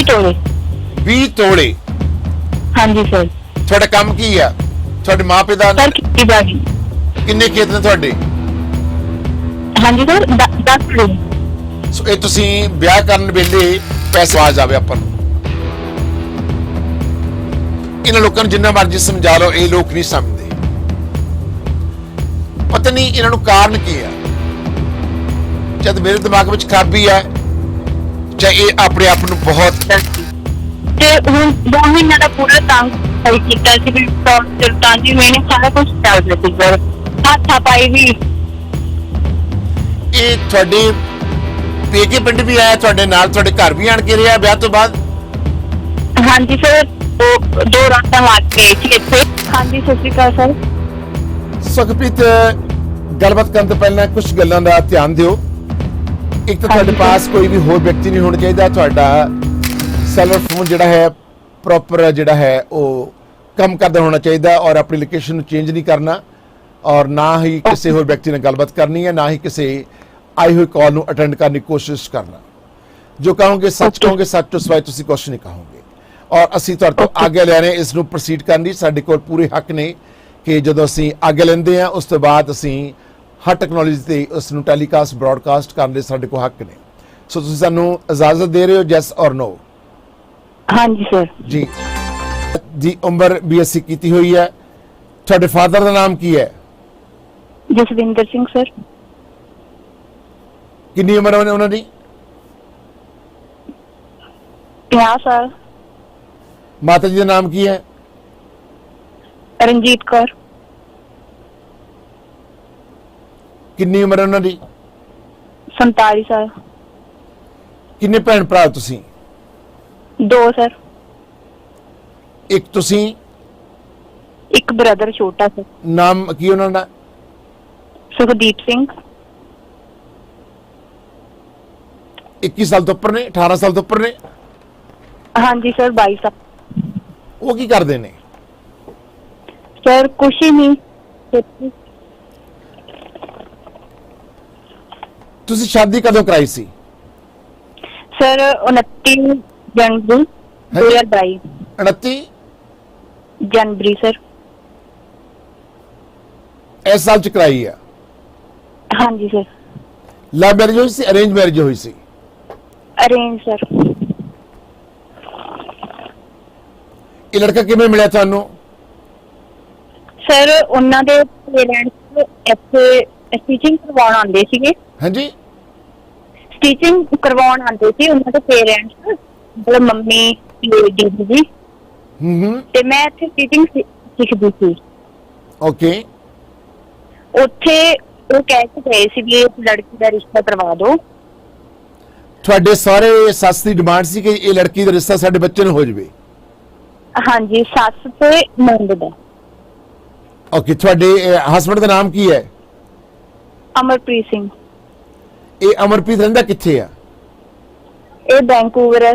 ਤੋਲੇ। 20 ਤੋਲੇ। ਹਾਂਜੀ ਸਰ। ਤੁਹਾਡਾ ਕੰਮ ਕੀ ਆ? ਤੁਹਾਡੇ ਮਾਪੇ ਦਾ ਸਰ ਖੇਤੀਬਾੜੀ। ਕਿੰਨੇ ਖੇਤ ਨੇ ਤੁਹਾਡੇ? ਹਾਂਜੀ ਸਰ 10 ਕਿੱਲੇ। ਸੋ ਇਹ ਤੁਸੀਂ ਵਿਆਹ ਕਰਨ ਵੇਲੇ ਪੈਸਾ ਆ ਜਾਵੇ ਆਪਾਂ ਨੂੰ। ਇਹਨਾਂ ਲੋਕਾਂ ਨੂੰ ਜਿੰਨਾ ਮਰਜ਼ੀ ਸਮਝਾ ਲਓ, ਇਹ ਲੋਕ ਨਹੀਂ ਸਮਝਦੇ। ਪਤਾ ਨਹੀਂ ਇਹਨਾਂ ਨੂੰ ਕਾਰਨ ਕੀ ਹੈ। ਜਦ ਮੇਰੇ ਦਿਮਾਗ ਵਿੱਚ ਖਰਾਬੀ ਹੈ, ਚਾਹੇ ਇਹ ਆਪਣੇ ਆਪ ਨੂੰ ਬਹੁਤ ਤੇ ਹੁਣ 2 ਮਹੀਨੇ ਦਾ ਪੂਰਾ ਤੰਗ ਕੀਤਾ ਸੀ ਵੀ ਤਾਂ ਜੀ ਮੈਨੇ ਸਾਰਾ ਕੁਝ ਚੱਲ ਰਿਹਾ ਸੀ ਸਰ। ਹੱਥਾਂ ਪਾਈ ਵੀ। ਇਹ ਤੁਹਾਡੇ ਪੇਕੇ ਪਿੰਡ ਵੀ ਆਇਆ ਤੁਹਾਡੇ ਨਾਲ, ਤੁਹਾਡੇ ਘਰ ਵੀ ਆਣ ਕੇ ਰਿਹਾ ਵਿਆਹ ਤੋਂ ਬਾਅਦ? ਹਾਂਜੀ ਸਰ, ਉਹ 2 ਰਾਤਾਂ ਲਾ ਕੇ ਸੀ ਇੱਥੇ। ਹਾਂਜੀ ਸਤਿ ਸ਼੍ਰੀ ਅਕਾਲ ਸਰ। ਸੁਖਪ੍ਰੀਤ, ਗੱਲਬਾਤ ਕਰਨ ਤੋਂ ਪਹਿਲਾਂ ਕੁਝ ਗੱਲਾਂ ਦਾ ਧਿਆਨ ਦਿਓ। ਇੱਕ ਤਾਂ ਤੁਹਾਡੇ ਪਾਸ ਕੋਈ ਵੀ ਹੋਰ ਵਿਅਕਤੀ ਨਹੀਂ ਹੋਣਾ ਚਾਹੀਦਾ। ਤੁਹਾਡਾ ਸੈਲਰ ਫੋਨ ਜਿਹੜਾ ਹੈ ਪ੍ਰੋਪਰ ਜਿਹੜਾ ਹੈ ਉਹ ਕੰਮ ਕਰਦਾ ਹੋਣਾ ਚਾਹੀਦਾ, ਔਰ ਆਪਣੀ ਲੋਕੇਸ਼ਨ ਨੂੰ ਚੇਂਜ ਨਹੀਂ ਕਰਨਾ, ਔਰ ਨਾ ਹੀ ਕਿਸੇ ਹੋਰ ਵਿਅਕਤੀ ਨਾਲ ਗੱਲਬਾਤ ਕਰਨੀ ਹੈ, ਨਾ ਹੀ ਕਿਸੇ ਆਈ ਹੋਈ ਕਾਲ ਨੂੰ ਅਟੈਂਡ ਕਰਨ ਦੀ ਕੋਸ਼ਿਸ਼ ਕਰਨਾ। ਜੋ ਕਹੋਗੇ ਸੱਚ ਕਹੋਗੇ, ਸੱਚ ਤੋਂ ਸਿਵਾਏ ਤੁਸੀਂ ਕੁਝ ਨਹੀਂ ਕਹੋਗੇ। ਔਰ ਅਸੀਂ ਤੁਹਾਡੇ ਤੋਂ ਆਗਿਆ ਲੈ ਰਹੇ ਹਾਂ ਇਸ ਨੂੰ ਪ੍ਰੋਸੀਡ ਕਰਨ ਦੀ। ਸਾਡੇ ਕੋਲ ਪੂਰੇ ਹੱਕ ਨੇ ਕਿ ਜਦੋਂ ਅਸੀਂ ਆਗਿਆ ਲੈਂਦੇ ਹਾਂ ਉਸ ਤੋਂ ਬਾਅਦ ਅਸੀਂ ਹਰ ਟੈਕਨੋਲੋਜੀ ਤੇ ਉਸ ਨੂੰ ਟੈਲੀਕਾਸਟ ਬ੍ਰੌਡਕਾਸਟ ਕਰਨ ਦੇ ਸਾਡੇ ਕੋਲ ਹੱਕ ਨੇ। ਸੋ ਤੁਸੀਂ ਸਾਨੂੰ ਇਜਾਜ਼ਤ ਦੇ ਰਹੇ ਹੋ, ਯੈਸ ਔਰ ਨੋ? ਹਾਂਜੀ ਸਰ। ਜੀ ਦੀ ਉਮਰ BSc ਕੀਤੀ ਹੋਈ ਹੈ। ਤੁਹਾਡੇ ਫਾਦਰ ਦਾ ਨਾਮ ਕੀ ਹੈ? ਜਸਵਿੰਦਰ ਸਿੰਘ ਸਰ। ਕਿੰਨੀ ਉਮਰ ਹੈ ਉਹਨਾਂ ਦੀ? 50 ਸਾਲ। ਮਾਤਾ ਜੀ ਦਾ ਨਾਮ ਕੀ ਹੈ? ਰਣਜੀਤ ਕੌਰ। ਕਿੰਨੀ ਉਮਰ ਹੈ ਉਹਨਾਂ ਦੀ? 47 ਸਾਲ। ਕਿੰਨੇ ਭੈਣ ਭਰਾ ਤੁਸੀਂ? 2 ਸਰ। ਇੱਕ ਤੁਸੀਂ? ਇੱਕ ਬ੍ਰਦਰ ਛੋਟਾ ਸਰ। ਨਾਮ ਕੀ ਉਹਨਾਂ ਦਾ? ਸੁਖਦੀਪ ਸਿੰਘ। 21 ਸਾਲ ਤੋਂ ਉੱਪਰ ਨੇ? 18 ਸਾਲ ਤੋਂ ਉੱਪਰ ਨੇ? ਹਾਂਜੀ ਸਰ 22 ਸਾਲ। ਉਹ ਕੀ ਕਰਦੇ ਨੇ? ਸਰ ਕੁਛ ਹੀ ਨਹੀਂ। ਤੁਸੀਂ ਸ਼ਾਦੀ ਕਦੋਂ ਕਰਾਈ ਸੀ? ਸਰ 29 ਜਨਵਰੀ 2022। 29 ਜਨਵਰੀ ਸਰ। ਇਸ ਸਾਲ ਚ ਕਰਾਈ ਹੈ? ਹਾਂਜੀ ਸਰ। ਲਵ ਮੈਰਿਜ ਹੋਈ ਸੀ, ਅਰੇਂਜ ਮੈਰਿਜ ਹੋਈ ਸੀ? Arrange sir. ਇਹ ਲੜਕਾ ਕਿਵੇਂ ਮਿਲਿਆ ਤੁਹਾਨੂੰ? ਸਰ ਉਹਨਾਂ ਦੇ ਪੇਰੈਂਟਸ ਇੱਥੇ ਸਟਿਚਿੰਗ ਕਰਵਾਉਣ ਆਉਂਦੇ ਸੀਗੇ। ਹਾਂਜੀ, ਸਟਿਚਿੰਗ ਕਰਵਾਉਣ ਆਉਂਦੇ ਸੀ ਉਹਨਾਂ ਦੇ ਪੇਰੈਂਟਸ, ਮਤਲਬ ਮੰਮੀ ਦੀਦੀ ਜੀ। ਤੇ ਮੈਂ ਇੱਥੇ ਸਟਿਚਿੰਗ ਸਿੱਖਦੀ ਸੀ। ਓਕੇ। ਉੱਥੇ ਉਹ ਕਹਿ ਕੇ ਗਏ ਸੀ ਵੀ ਇਸ ਲੜਕੀ ਦਾ ਰਿਸ਼ਤਾ ਕਰਵਾ ਦਿਓ। ਤੁਹਾਡੇ ਸਾਰੇ ਸੱਸ ਦੀ ਡਿਮਾਂਡ ਸੀ ਕਿ ਇਹ ਲੜਕੀ ਦਾ ਰਿਸ਼ਤਾ ਸਾਡੇ ਬੱਚੇ ਨੂੰ ਹੋ ਜਾਵੇ? ਹਾਂਜੀ, ਸੱਸ ਤੇ ਨੰਦ ਦਾ। ਓਕੇ। ਤੁਹਾਡੇ ਹਸਬੰਡ ਦਾ ਨਾਮ ਕੀ ਹੈ? ਅਮਰਪ੍ਰੀਤ ਸਿੰਘ। ਇਹ ਅਮਰਪ੍ਰੀਤ ਰਹਿੰਦਾ ਕਿੱਥੇ ਆ? ਇਹ ਵੈਨਕੂਵਰ ਹੈ।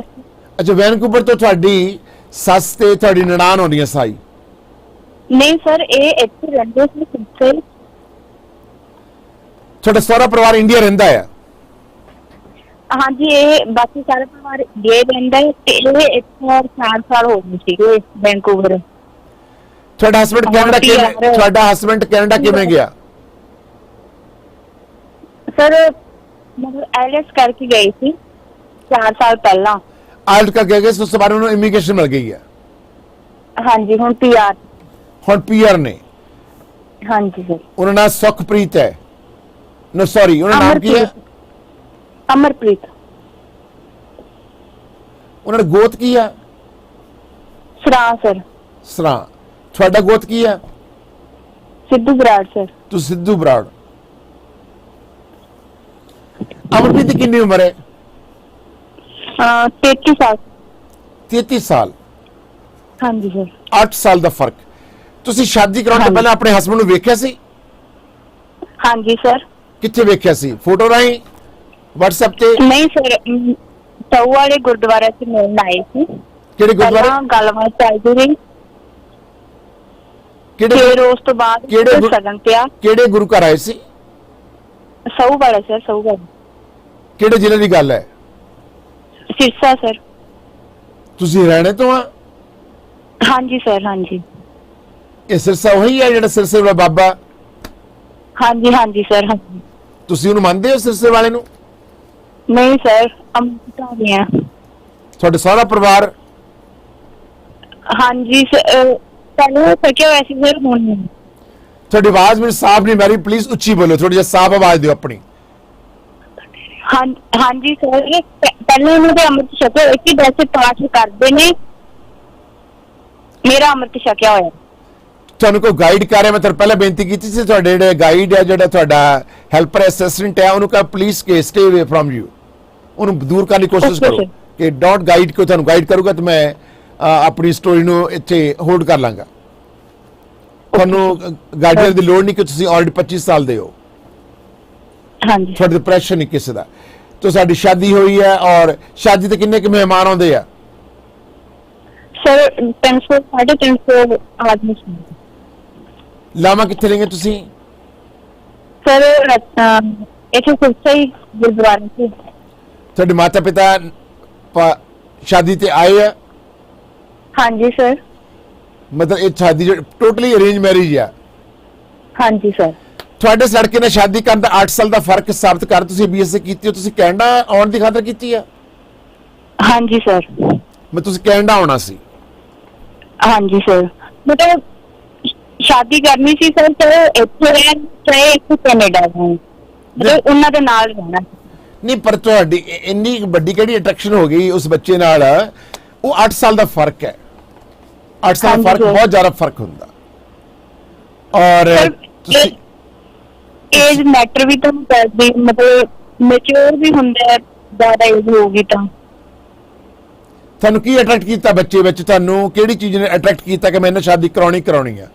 ਅੱਛਾ, ਵੈਨਕੂਵਰ ਤੋਂ ਤੁਹਾਡੀ ਸੱਸ ਤੇ ਤੁਹਾਡੀ ਨਨਾਣ ਹੋਣੀ ਹੈ ਸਾਈ? ਨਹੀਂ ਸਰ, ਇਹ ਇੱਥੇ ਰਹਿੰਦੇ ਸੀ ਸਿੱਖੇ। ਤੁਹਾਡਾ ਸਾਰਾ ਪਰਿਵਾਰ ਇੰਡੀਆ ਰਹਿੰਦਾ ਹੈ? ਹਾਂਜੀ, ਇਹ ਬਾਕੀ ਸਾਰਾ ਪਰਿਵਾਰ ਗਏ ਰਹਿੰਦਾ ਹੈ ਤੇ ਇਹ ਇੱਥੇ 4 ਸਾਲ ਹੋ ਗਏ ਸੀਗੇ ਵੈਨਕੂਵਰ। ਤੁਹਾਡਾ ਹਸਬੰਡ ਕੈਨੇਡਾ ਕਿਵੇਂ? ਤੁਹਾਡਾ ਹਸਬੰਡ ਕੈਨੇਡਾ ਕਿਵੇਂ ਗਿਆ? ਸਰ ਮਤਲਬ ਐਲਐਸ ਕਰਕੇ ਗਏ ਸੀ 4 ਸਾਲ ਪਹਿਲਾਂ। ਆਇਲਟ ਕਰਕੇ ਗਏ, ਉਸ ਤੋਂ ਬਾਅਦ ਉਹਨੂੰ ਇਮੀਗ੍ਰੇਸ਼ਨ ਮਿਲ ਗਈ ਹੈ? ਹਾਂਜੀ, ਹੁਣ PR। ਹੁਣ PR ਨੇ? ਹਾਂਜੀ ਸਰ। ਉਹਨਾਂ ਦਾ ਸੁਖਪ੍ਰੀਤ ਹੈ? ਨੋ ਸੌਰੀ, ਉਹਨਾਂ ਦਾ ਨਾਮ ਕੀ ਹੈ? ਅਮਰਪ੍ਰੀਤ। ਉਹਨਾਂ ਦਾ ਗੋਤ ਕੀ ਹੈ? ਸਰਾਂ ਸਰ। ਸਰਾਂ। ਤੁਹਾਡਾ ਗੋਤ ਕੀ ਹੈ? ਸਿੱਧੂ ਬਰਾੜ ਸਰ। ਤੁਸੀਂ ਸਿੱਧੂ ਬਰਾੜ। ਅਮਰਪ੍ਰੀਤ ਦੀ ਕਿੰਨੀ ਉਮਰ ਹੈ? 33 ਸਾਲ। 33 ਸਾਲ। ਹਾਂਜੀ ਸਰ। 8 ਸਾਲ ਦਾ ਫਰਕ। ਤੁਸੀਂ ਸ਼ਾਦੀ ਕਰਾਉਣ ਤੋਂ ਪਹਿਲਾਂ ਆਪਣੇ ਹਸਬੰਡ ਨੂੰ ਵੇਖਿਆ ਸੀ? ਹਾਂਜੀ ਸਰ। ਕਿੱਥੇ ਵੇਖਿਆ ਸੀ? ਫੋਟੋ ਰਾਹੀਂ? WhatsApp ਤੇ? ਨਹੀਂ ਸਰ, ਟਾਊ ਵਾਲੇ ਗੁਰਦੁਆਰੇ ਚ ਮਿਲਣ ਆਏ ਸੀ। ਕਿਹੜੇ ਗੁਰਦੁਆਰੇ? ਗੱਲਬਾਤ ਚੱਲਦੀ ਰਹੀ। ਕਿਹੜੇ? ਉਸ ਤੋਂ ਬਾਅਦ ਸਗਨ ਪਿਆ। ਕਿਹੜੇ ਗੁਰੂ ਘਰ ਆਏ ਸੀ? ਸਹੂ ਵਾਲਾ ਸਰ, ਸਹੂ ਵਾਲਾ। ਕਿਹੜੇ ਜ਼ਿਲ੍ਹੇ ਦੀ ਗੱਲ ਹੈ? ਸਿਰਸਾ ਸਰ। ਤੁਸੀਂ ਹਰਿਆਣੇ ਤੋਂ ਆ? ਹਾਂਜੀ ਸਰ, ਹਾਂਜੀ। ਇਹ ਸਿਰਸਾ ਉਹੀ ਹੈ ਜਿਹੜਾ ਸਿਰਸੇ ਵਾਲਾ ਬਾਬਾ? ਹਾਂਜੀ ਹਾਂਜੀ ਸਰ, ਹਾਂਜੀ। ਤੁਸੀਂ ਉਹਨੂੰ ਮੰਨਦੇ ਹੋ ਸਿਰਸੇ ਵਾਲੇ ਨੂੰ? ਨਹੀਂ ਸਰ, ਅੰਮ੍ਰਿਤਧਾਰੀ ਆ। ਤੁਹਾਡੇ ਸਾਰਾ ਪਰਿਵਾਰ? ਹਾਂਜੀ ਪਹਿਲਾਂ ਸਕਿਆ ਹੋਇਆ ਸੀ ਸਰ, ਹੁਣ ਨਹੀਂ। ਤੁਹਾਡੀ ਆਵਾਜ਼ ਮੈਨੂੰ ਸਾਫ਼ ਨਹੀਂ ਮਾਰੀ, ਪਲੀਜ਼ ਉੱਚੀ ਬੋਲੋ, ਥੋੜੀ ਜਿਹੀ ਸਾਫ਼ ਆਵਾਜ਼ ਦਿਓ ਆਪਣੀ। ਹਾਂਜੀ ਸਰ, ਪਹਿਲਾਂ ਇਹਨਾਂ ਦੇ ਅੰਮ੍ਰਿਤ ਛਕਿਆ ਹੋਇਆ ਸੀ, ਵੈਸੇ ਪਾਠ ਕਰਦੇ ਨੇ, ਮੇਰਾ ਅੰਮ੍ਰਿਤ ਛਕਿਆ ਹੋਇਆ। ਤੁਹਾਨੂੰ ਕੋਈ ਗਾਈਡ ਕਰ ਰਿਹਾ? ਮੈਂ ਤੁਹਾਨੂੰ ਪਹਿਲਾਂ ਬੇਨਤੀ ਕੀਤੀ ਸੀ, ਤੁਹਾਡੇ ਜਿਹੜੇ ਗਾਈਡ ਹੈ, ਜਿਹੜਾ ਤੁਹਾਡਾ ਹੈਲਪਰ ਅਸਿਸਟੈਂਟ ਹੈ, ਉਹਨੂੰ ਕਹ ਪਲੀਜ਼ ਕੇ ਸਟੇ ਅਵੇ ਫਰਮ ਯੂ, ਉਹਨੂੰ ਦੂਰ ਕਰਨ ਦੀ ਕੋਸ਼ਿਸ਼ ਕਰੋ ਕਿ ਡੋਂਟ ਗਾਈਡ। ਕੋਈ ਤੁਹਾਨੂੰ ਗਾਈਡ ਕਰੂਗਾ ਤਾਂ ਮੈਂ ਆਪਣੀ ਸਟੋਰੀ ਨੂੰ ਇੱਥੇ ਹੋਲਡ ਕਰ ਲਾਂਗਾ। ਤੁਹਾਨੂੰ ਗਾਈਡਰ ਦੀ ਲੋੜ ਨਹੀਂ ਕਿ ਤੁਸੀਂ ਆਲਰੇਡੀ 25 ਸਾਲ ਦੇ ਹੋ। ਹਾਂਜੀ। ਤੁਹਾਡੇ ਤੇ ਪ੍ਰੈਸ਼ਰ ਨਹੀਂ ਕਿਸੇ ਦਾ। तो साडी शादी हुई है, और शादी ते किन्ने के मेहमान आउंदे आ? सर 300 350 आदमी। लामा कित्थे लेंगे तुसी? सर इथे सिरसा ही गुरुद्वारे से। ਤੁਹਾਡੇ माता पिता शादी ते आए है? हाँ जी सर। मतलब ये शादी टोटली अरेंज मैरिज है? हाँ जी सर। ਤੁਹਾਡੇ ਲੜਕੇ ਨੇ ਸ਼ਾਦੀ ਕਰਨ ਦਾ 8 ਸਾਲ ਦਾ ਫਰਕ ਸਾਬਤ ਕਰ ਤੁਸੀਂ ਬੀਐਸਸੀ ਕੀਤੀ ਹੋ, ਤੁਸੀਂ ਕੈਨੇਡਾ ਆਉਣ ਦੀ ਖਾਤਰ ਕੀਤੀ ਆ? ਹਾਂਜੀ ਸਰ। ਮੈਂ ਤੁਸੀਂ ਕੈਨੇਡਾ ਆਉਣਾ ਸੀ? ਹਾਂਜੀ ਸਰ, ਮਤਲਬ ਸ਼ਾਦੀ ਕਰਨੀ ਸੀ ਸਰ, ਇੱਥੇ ਰਹਿਣ ਚਾਹੇ ਇੱਥੇ ਕੈਨੇਡਾ ਰਹਿਣ, ਮਤਲਬ ਉਹਨਾਂ ਦੇ ਨਾਲ ਰਹਿਣਾ। ਨਹੀਂ, ਪਰ ਤੁਹਾਡੀ ਇੰਨੀ ਵੱਡੀ ਕਿਹੜੀ ਅਟਰੈਕਸ਼ਨ ਹੋ ਗਈ ਉਸ ਬੱਚੇ ਨਾਲ? ਉਹ 8 ਸਾਲ ਦਾ ਫਰਕ ਹੈ। 8 ਸਾਲ ਦਾ ਫਰਕ ਬਹੁਤ ਜ਼ਿਆਦਾ ਫਰਕ ਹੁੰਦਾ। ਔਰ ਤੁਸੀਂ एज मैटर भी तो करदी, मतलब मैच्योर भी हुंदा है, ज्यादा एज होगी तो। ਤੁਹਾਨੂੰ ਕੀ ਅਟਰੈਕਟ ਕੀਤਾ ਬੱਚੇ ਵਿੱਚ? ਤੁਹਾਨੂੰ ਕਿਹੜੀ ਚੀਜ਼ ਨੇ ਅਟਰੈਕਟ ਕੀਤਾ ਕਿ ਮੈਨੂੰ ਸ਼ਾਦੀ ਕਰਾਉਣੀ ਹੈ?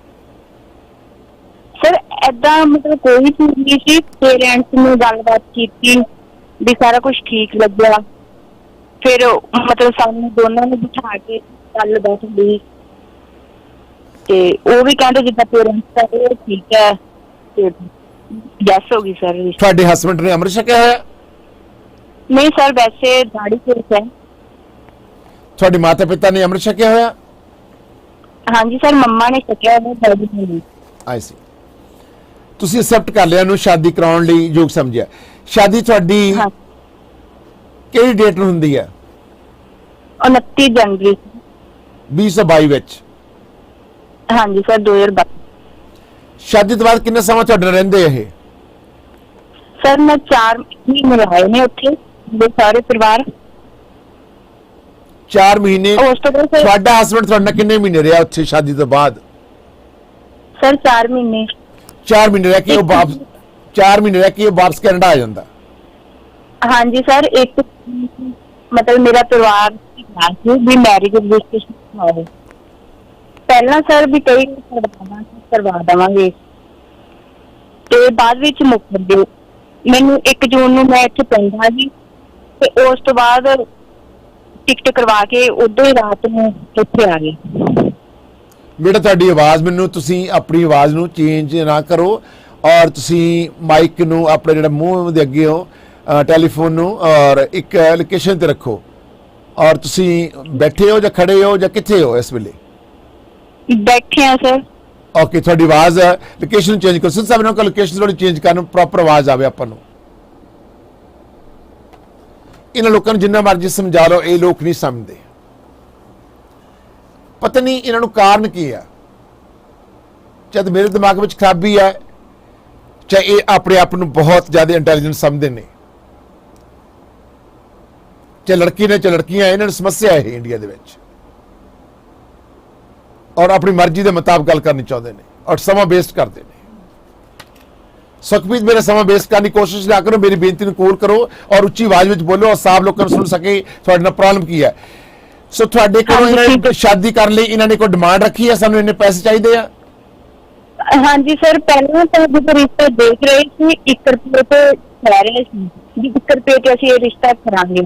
ਸਰ ਐਦਾਂ ਮਤਲਬ ਕੋਈ ਚੀਜ਼ ਨਹੀਂ ਸੀ, ਪੇਰੈਂਟਸ ਨੇ ਗੱਲਬਾਤ ਕੀਤੀ ਵੀ ਸਾਰਾ ਕੁਝ ਠੀਕ ਲੱਗਿਆ, ਫਿਰ ਮਤਲਬ ਸਾਨੂੰ ਦੋਨਾਂ ਨੂੰ ਬਿਠਾ ਕੇ ਗੱਲਬਾਤ ਹੋਈ ਤੇ ਉਹ ਵੀ ਕਹਿੰਦੇ ਜਿੱਦਾਂ ਪੇਰੈਂਟਸ ਕਹਿੰਦੇ ਠੀਕ ਹੈ ਤੇ ਯੈਸ ਹੋ ਗਈ ਸਰ। ਤੁਹਾਡੇ ਹਸਬੰਡ ਨੇ ਅੰਮ੍ਰਿਤ ਛਕਿਆ ਹੋਇਆ? ਨਹੀਂ ਸਰ, ਵੈਸੇ ਦਾੜੀ ਸਿਰਫ ਹੈ। ਤੁਹਾਡੇ ਮਾਤਾ ਪਿਤਾ ਨੇ ਅੰਮ੍ਰਿਤ ਛਕਿਆ ਹੋਇਆ? ਹਾਂਜੀ ਸਰ, ਮੰਮਾ ਨੇ ਛਕਿਆ ਹੋਇਆ, ਦਾਦੀ ਨੇ। ਆਈ ਸੀ। ਤੁਸੀਂ ਐਕਸੈਪਟ ਕਰ ਲਿਆ ਨੂੰ ਸ਼ਾਦੀ ਕਰਾਉਣ ਲਈ ਯੋਗ ਸਮਝਿਆ। ਸ਼ਾਦੀ ਤੁਹਾਡੀ ਕਿਹੜੀ ਡੇਟ ਨੂੰ ਹੁੰਦੀ ਹੈ? 29 ਜਨਵਰੀ 2022 ਵਿੱਚ? ਹਾਂਜੀ ਸਰ, 2022। शादी तो बाद किन्ने समय ਤੁਹਾਡੇ ਨਾਲ ਰਹਿੰਦੇ ਇਹ? सर मैं 4 महीने लाए ने उत्थे, मेरे सारे परिवार। 4 महीने? ਉਸ ਤੋਂ ਬਾਅਦ ਤੁਹਾਡਾ ਹਸਬੰਡ ਤੁਹਾਡੇ ਨਾਲ ਕਿੰਨੇ ਮਹੀਨੇ ਰਿਹਾ ਉੱਥੇ ਸ਼ਾਦੀ ਤੋਂ ਬਾਅਦ? सर 4 महीने। 4 महीने ਰਹਿ ਕੇ ਉਹ ਵਾਪਸ 4 ਮਹੀਨੇ ਰਹਿ ਕੇ ਉਹ ਵਾਪਸ ਕੈਨੇਡਾ ਆ ਜਾਂਦਾ? हाँ जी सर, एक मतलब मेरा परिवार भी मैरिज रजिस्ट्रेशन करवाओ ਪਹਿਲਾਂ ਸਰ ਵੀ ਕਈ ਕਰਵਾ ਦੇਵਾਂਗੇ ਤੇ ਬਾਅਦ ਵਿੱਚ ਮੁੱਕਰ ਦਿਓ। ਮੈਨੂੰ 1 ਜੂਨ ਨੂੰ ਮੈਂ ਇੱਥੇ ਪਹੁੰਚਾ ਜੀ ਤੇ ਉਸ ਤੋਂ ਬਾਅਦ ਟਿਕਟ ਕਰਵਾ ਕੇ ਉਦੋਂ ਹੀ ਰਾਤ ਨੂੰ ਇੱਥੇ ਆ ਗਏ। ਬੇਟਾ ਤੁਹਾਡੀ ਆਵਾਜ਼ ਮੈਨੂੰ, ਤੁਸੀਂ ਆਪਣੀ ਆਵਾਜ਼ ਨੂੰ ਚੇਂਜ ਨਾ ਕਰੋ, ਔਰ ਤੁਸੀਂ ਮਾਈਕ ਨੂੰ ਆਪਣੇ ਜਿਹੜਾ ਮੂੰਹ ਦੇ ਅੱਗੇ ਹੋ ਟੈਲੀਫੋਨ ਨੂੰ, ਔਰ ਇੱਕ ਲੋਕੇਸ਼ਨ ਤੇ ਰੱਖੋ। ਔਰ ਤੁਸੀਂ ਬੈਠੇ ਹੋ ਜਾਂ ਖੜੇ ਹੋ ਜਾਂ ਕਿੱਥੇ ਹੋ ਇਸ ਵੇਲੇ? बैठे हैं सर। ओके, थोड़ी आवाज लोकेशन चेंज करो। सिर्फ सबने को लोकेशन थोड़ी चेंज करना, प्रॉपर आवाज आवे अपन ਨੂੰ। ਇਹਨਾਂ ਲੋਕਾਂ ਨੂੰ ਜਿੰਨਾ ਮਰਜ਼ੀ ਸਮਝਾ ਲਓ, ਇਹ ਲੋਕ ਨਹੀਂ ਸਮਝਦੇ। ਪਤਾ ਨਹੀਂ ਇਹਨਾਂ ਨੂੰ ਕਾਰਨ ਕੀ ਹੈ। ਜਦ ਮੇਰੇ ਦਿਮਾਗ ਵਿੱਚ ਖਰਾਬੀ ਹੈ, ਚਾਹੇ ਇਹ ਆਪਣੇ ਆਪ ਨੂੰ ਬਹੁਤ ਜ਼ਿਆਦਾ ਇੰਟੈਲੀਜੈਂਟ ਸਮਝਦੇ ਨੇ, ਚਾਹੇ ਲੜਕੀ ਨੇ ਚਾਹੇ ਲੜਕੀਆਂ, ਇਹਨਾਂ ਨੂੰ ਸਮੱਸਿਆ ਹੈ ਇੰਡੀਆ ਦੇ ਵਿੱਚ, और अपनी मर्जी के मुताबिक गल करनी चाहते हैं और समा वेस्ट करते हैं। सुखप्रीत, मेरा समा वेस्ट करने की कोशिश ना करो, मेरी बेनती को कूल करो और उच्ची आवाज में बोलो और साफ लोगों को सुन सके थोड़े नाल प्रॉब्लम की है। सो थोड़े कोलों इन्होंने शादी कर ली, इन्होंने कोई डिमांड रखी है सानू इन्ने पैसे चाहिए हैं? हाँ जी सर, पहले तो जो रिश्ता देख रहे थे 1 रुपये पे कह रहे थे भी 1 रुपये ते असीं ये रिश्ता करांगे।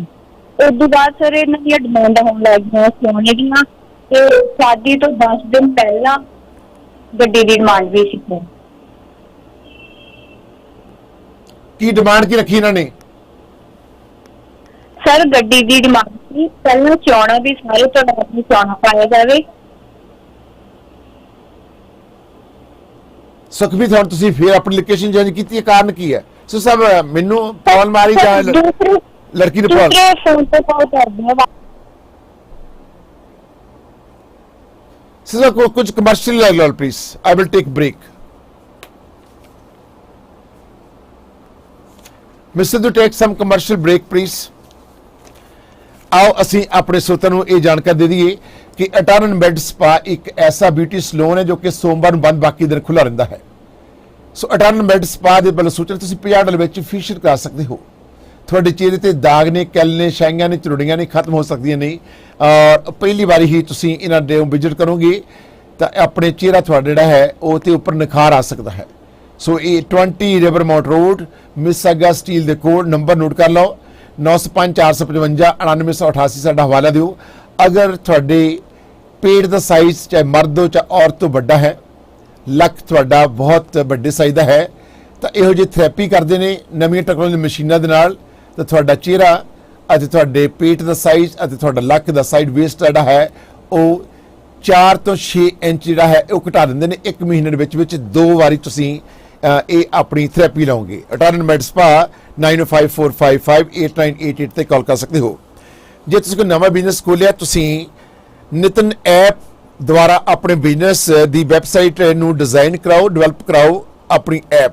उस तो बाद सर इन्हां दी डिमांड होण लग गईयां सोने दीयां ਤੇ ਸ਼ਾਦੀ ਤੋਂ 10 ਦਿਨ ਪਹਿਲਾਂ ਗੱਡੀ ਦੀ ਡਿਮਾਂਡ ਵੀ ਸੀ। ਕੀ ਡਿਮਾਂਡ ਕੀ ਰੱਖੀ ਇਹਨਾਂ ਨੇ? ਸਰ ਗੱਡੀ ਦੀ ਡਿਮਾਂਡ ਕਿ ਪਹਿਲਾਂ ਚੋਣਾਂ ਵੀ ਸਾਰੇ ਪਰਿਵਾਰ ਨੂੰ ਚੋਣਾਂ ਪਾਇਆ ਜਾਵੇ। ਸੁਖਬੀਰ ਹੁਣ ਤੁਸੀਂ ਫਿਰ ਆਪਣੀ ਲੋਕੇਸ਼ਨ ਚੇਂਜ ਕੀਤੀ ਹੈ, ਕਾਰਨ ਕੀ ਹੈ? ਸੋ ਸਭ ਮੈਨੂੰ ਪੌਲ ਮਾਰੀ ਜਾਂ ਦੂਸਰੇ ਲੜਕੀ ਨੂੰ ਪੌਲ? ਫੋਨ ਤੇ ਕਾਲ ਕਰਦੇ ਆ। ਸੋ ਕੁਝ ਕਮਰਸ਼ੀਅਲ ਲੈ ਲਓ please, I will take break. Mister to take some commercial break please. ਆਓ ਅਸੀਂ ਆਪਣੇ ਸਰੋਤਿਆਂ ਨੂੰ ਇਹ ਜਾਣਕਾਰੀ ਦੇ ਦਈਏ ਕਿ ਅਟਾਰਨ ਬੈਡ ਸਪਾ ਇੱਕ ਐਸਾ ਬਿਊਟੀ ਸਲੂਨ ਹੈ ਜੋ ਕਿ ਸੋਮਵਾਰ ਨੂੰ ਬੰਦ, ਬਾਕੀ ਦਿਨ ਖੁੱਲਾ ਰਹਿੰਦਾ ਹੈ। ਸੋ ਅਟਾਰਨ ਬੈਡ ਸਪਾ ਦੇ ਵੱਲੋਂ ਸੂਚਨਾ ਤੁਸੀਂ $50 ਵਿੱਚ ਫੇਸ਼ੀਅਲ ਕਰਾ ਸਕਦੇ ਹੋ। ਤੁਹਾਡੇ ਚਿਹਰੇ ਤੇ ਦਾਗ ਨੇ, ਕੈਲ ਨੇ, ਛਾਈਆਂ ਨੇ, ਝੁਰੜੀਆਂ ਨੇ ਖਤਮ ਹੋ ਸਕਦੀਆਂ ਨੇ। ਔਰ ਪਹਿਲੀ ਵਾਰੀ ਹੀ ਤੁਸੀਂ ਇਹਨਾਂ ਦੇ ਵਿਜ਼ਿਟ ਕਰੋਗੇ ਤਾਂ ਆਪਣੇ ਚਿਹਰਾ ਤੁਹਾਡਾ ਜਿਹੜਾ ਹੈ ਉਹ ਤੇ ਉੱਪਰ ਨਿਖਾਰ ਆ ਸਕਦਾ ਹੈ। ਸੋ ਇਹ 20 ਰਿਵਰਮਾਊਂਟ ਰੋਡ, ਮਿਸਾਗਾ ਸਟੀਲ ਦੇ ਕੋਡ ਨੰਬਰ ਨੋਟ ਕਰ ਲਓ, 905455 ਸਾਡਾ ਹਵਾਲਾ ਦਿਓ। ਅਗਰ ਤੁਹਾਡੇ ਪੇਟ ਦਾ ਸਾਈਜ਼ ਚਾਹੇ ਮਰਦ ਹੋ ਚਾਹੇ ਔਰਤ ਤੋਂ ਵੱਡਾ ਹੈ, ਲੱਕ ਤੁਹਾਡਾ ਬਹੁਤ ਵੱਡੇ ਸਾਈਜ਼ ਦਾ ਹੈ, ਤਾਂ ਇਹੋ ਜਿਹੀ ਥੈਰੇਪੀ ਕਰਦੇ ਨੇ ਨਵੀਆਂ ਟੈਕਨੋਲੋਜੀ ਮਸ਼ੀਨਾਂ ਦੇ ਨਾਲ, ਤਾਂ ਤੁਹਾਡਾ ਚਿਹਰਾ ਅਤੇ ਤੁਹਾਡੇ ਪੇਟ ਦਾ ਸਾਈਜ਼ ਅਤੇ ਤੁਹਾਡਾ ਲੱਕ ਦਾ ਸਾਈਡ ਵੇਸਟ ਜਿਹੜਾ ਹੈ ਉਹ 4 ਤੋਂ 6 ਇੰਚ ਜਿਹੜਾ ਹੈ ਉਹ ਘਟਾ ਦਿੰਦੇ ਨੇ। 1 ਮਹੀਨੇ ਦੇ ਵਿੱਚ 2 ਵਾਰੀ ਤੁਸੀਂ ਇਹ ਆਪਣੀ ਥੈਰੇਪੀ ਲਓਗੇ। ਅਟਾਰਨ ਮੈਡ ਸਪਾ 9054558988 ਤੇ ਕਾਲ ਕਰ ਸਕਦੇ ਹੋ। ਜੇ ਤੁਸੀਂ ਕੋਈ ਨਵਾਂ ਬਿਜ਼ਨਸ ਖੋਲਿਆ, ਤੁਸੀਂ ਨਿਤਨ ਐਪ ਦੁਆਰਾ ਆਪਣੇ ਬਿਜ਼ਨਸ ਦੀ ਵੈਬਸਾਈਟ ਨੂੰ ਡਿਜ਼ਾਈਨ ਕਰਾਓ, ਡਿਵੈਲਪ ਕਰਾਓ ਆਪਣੀ ਐਪ।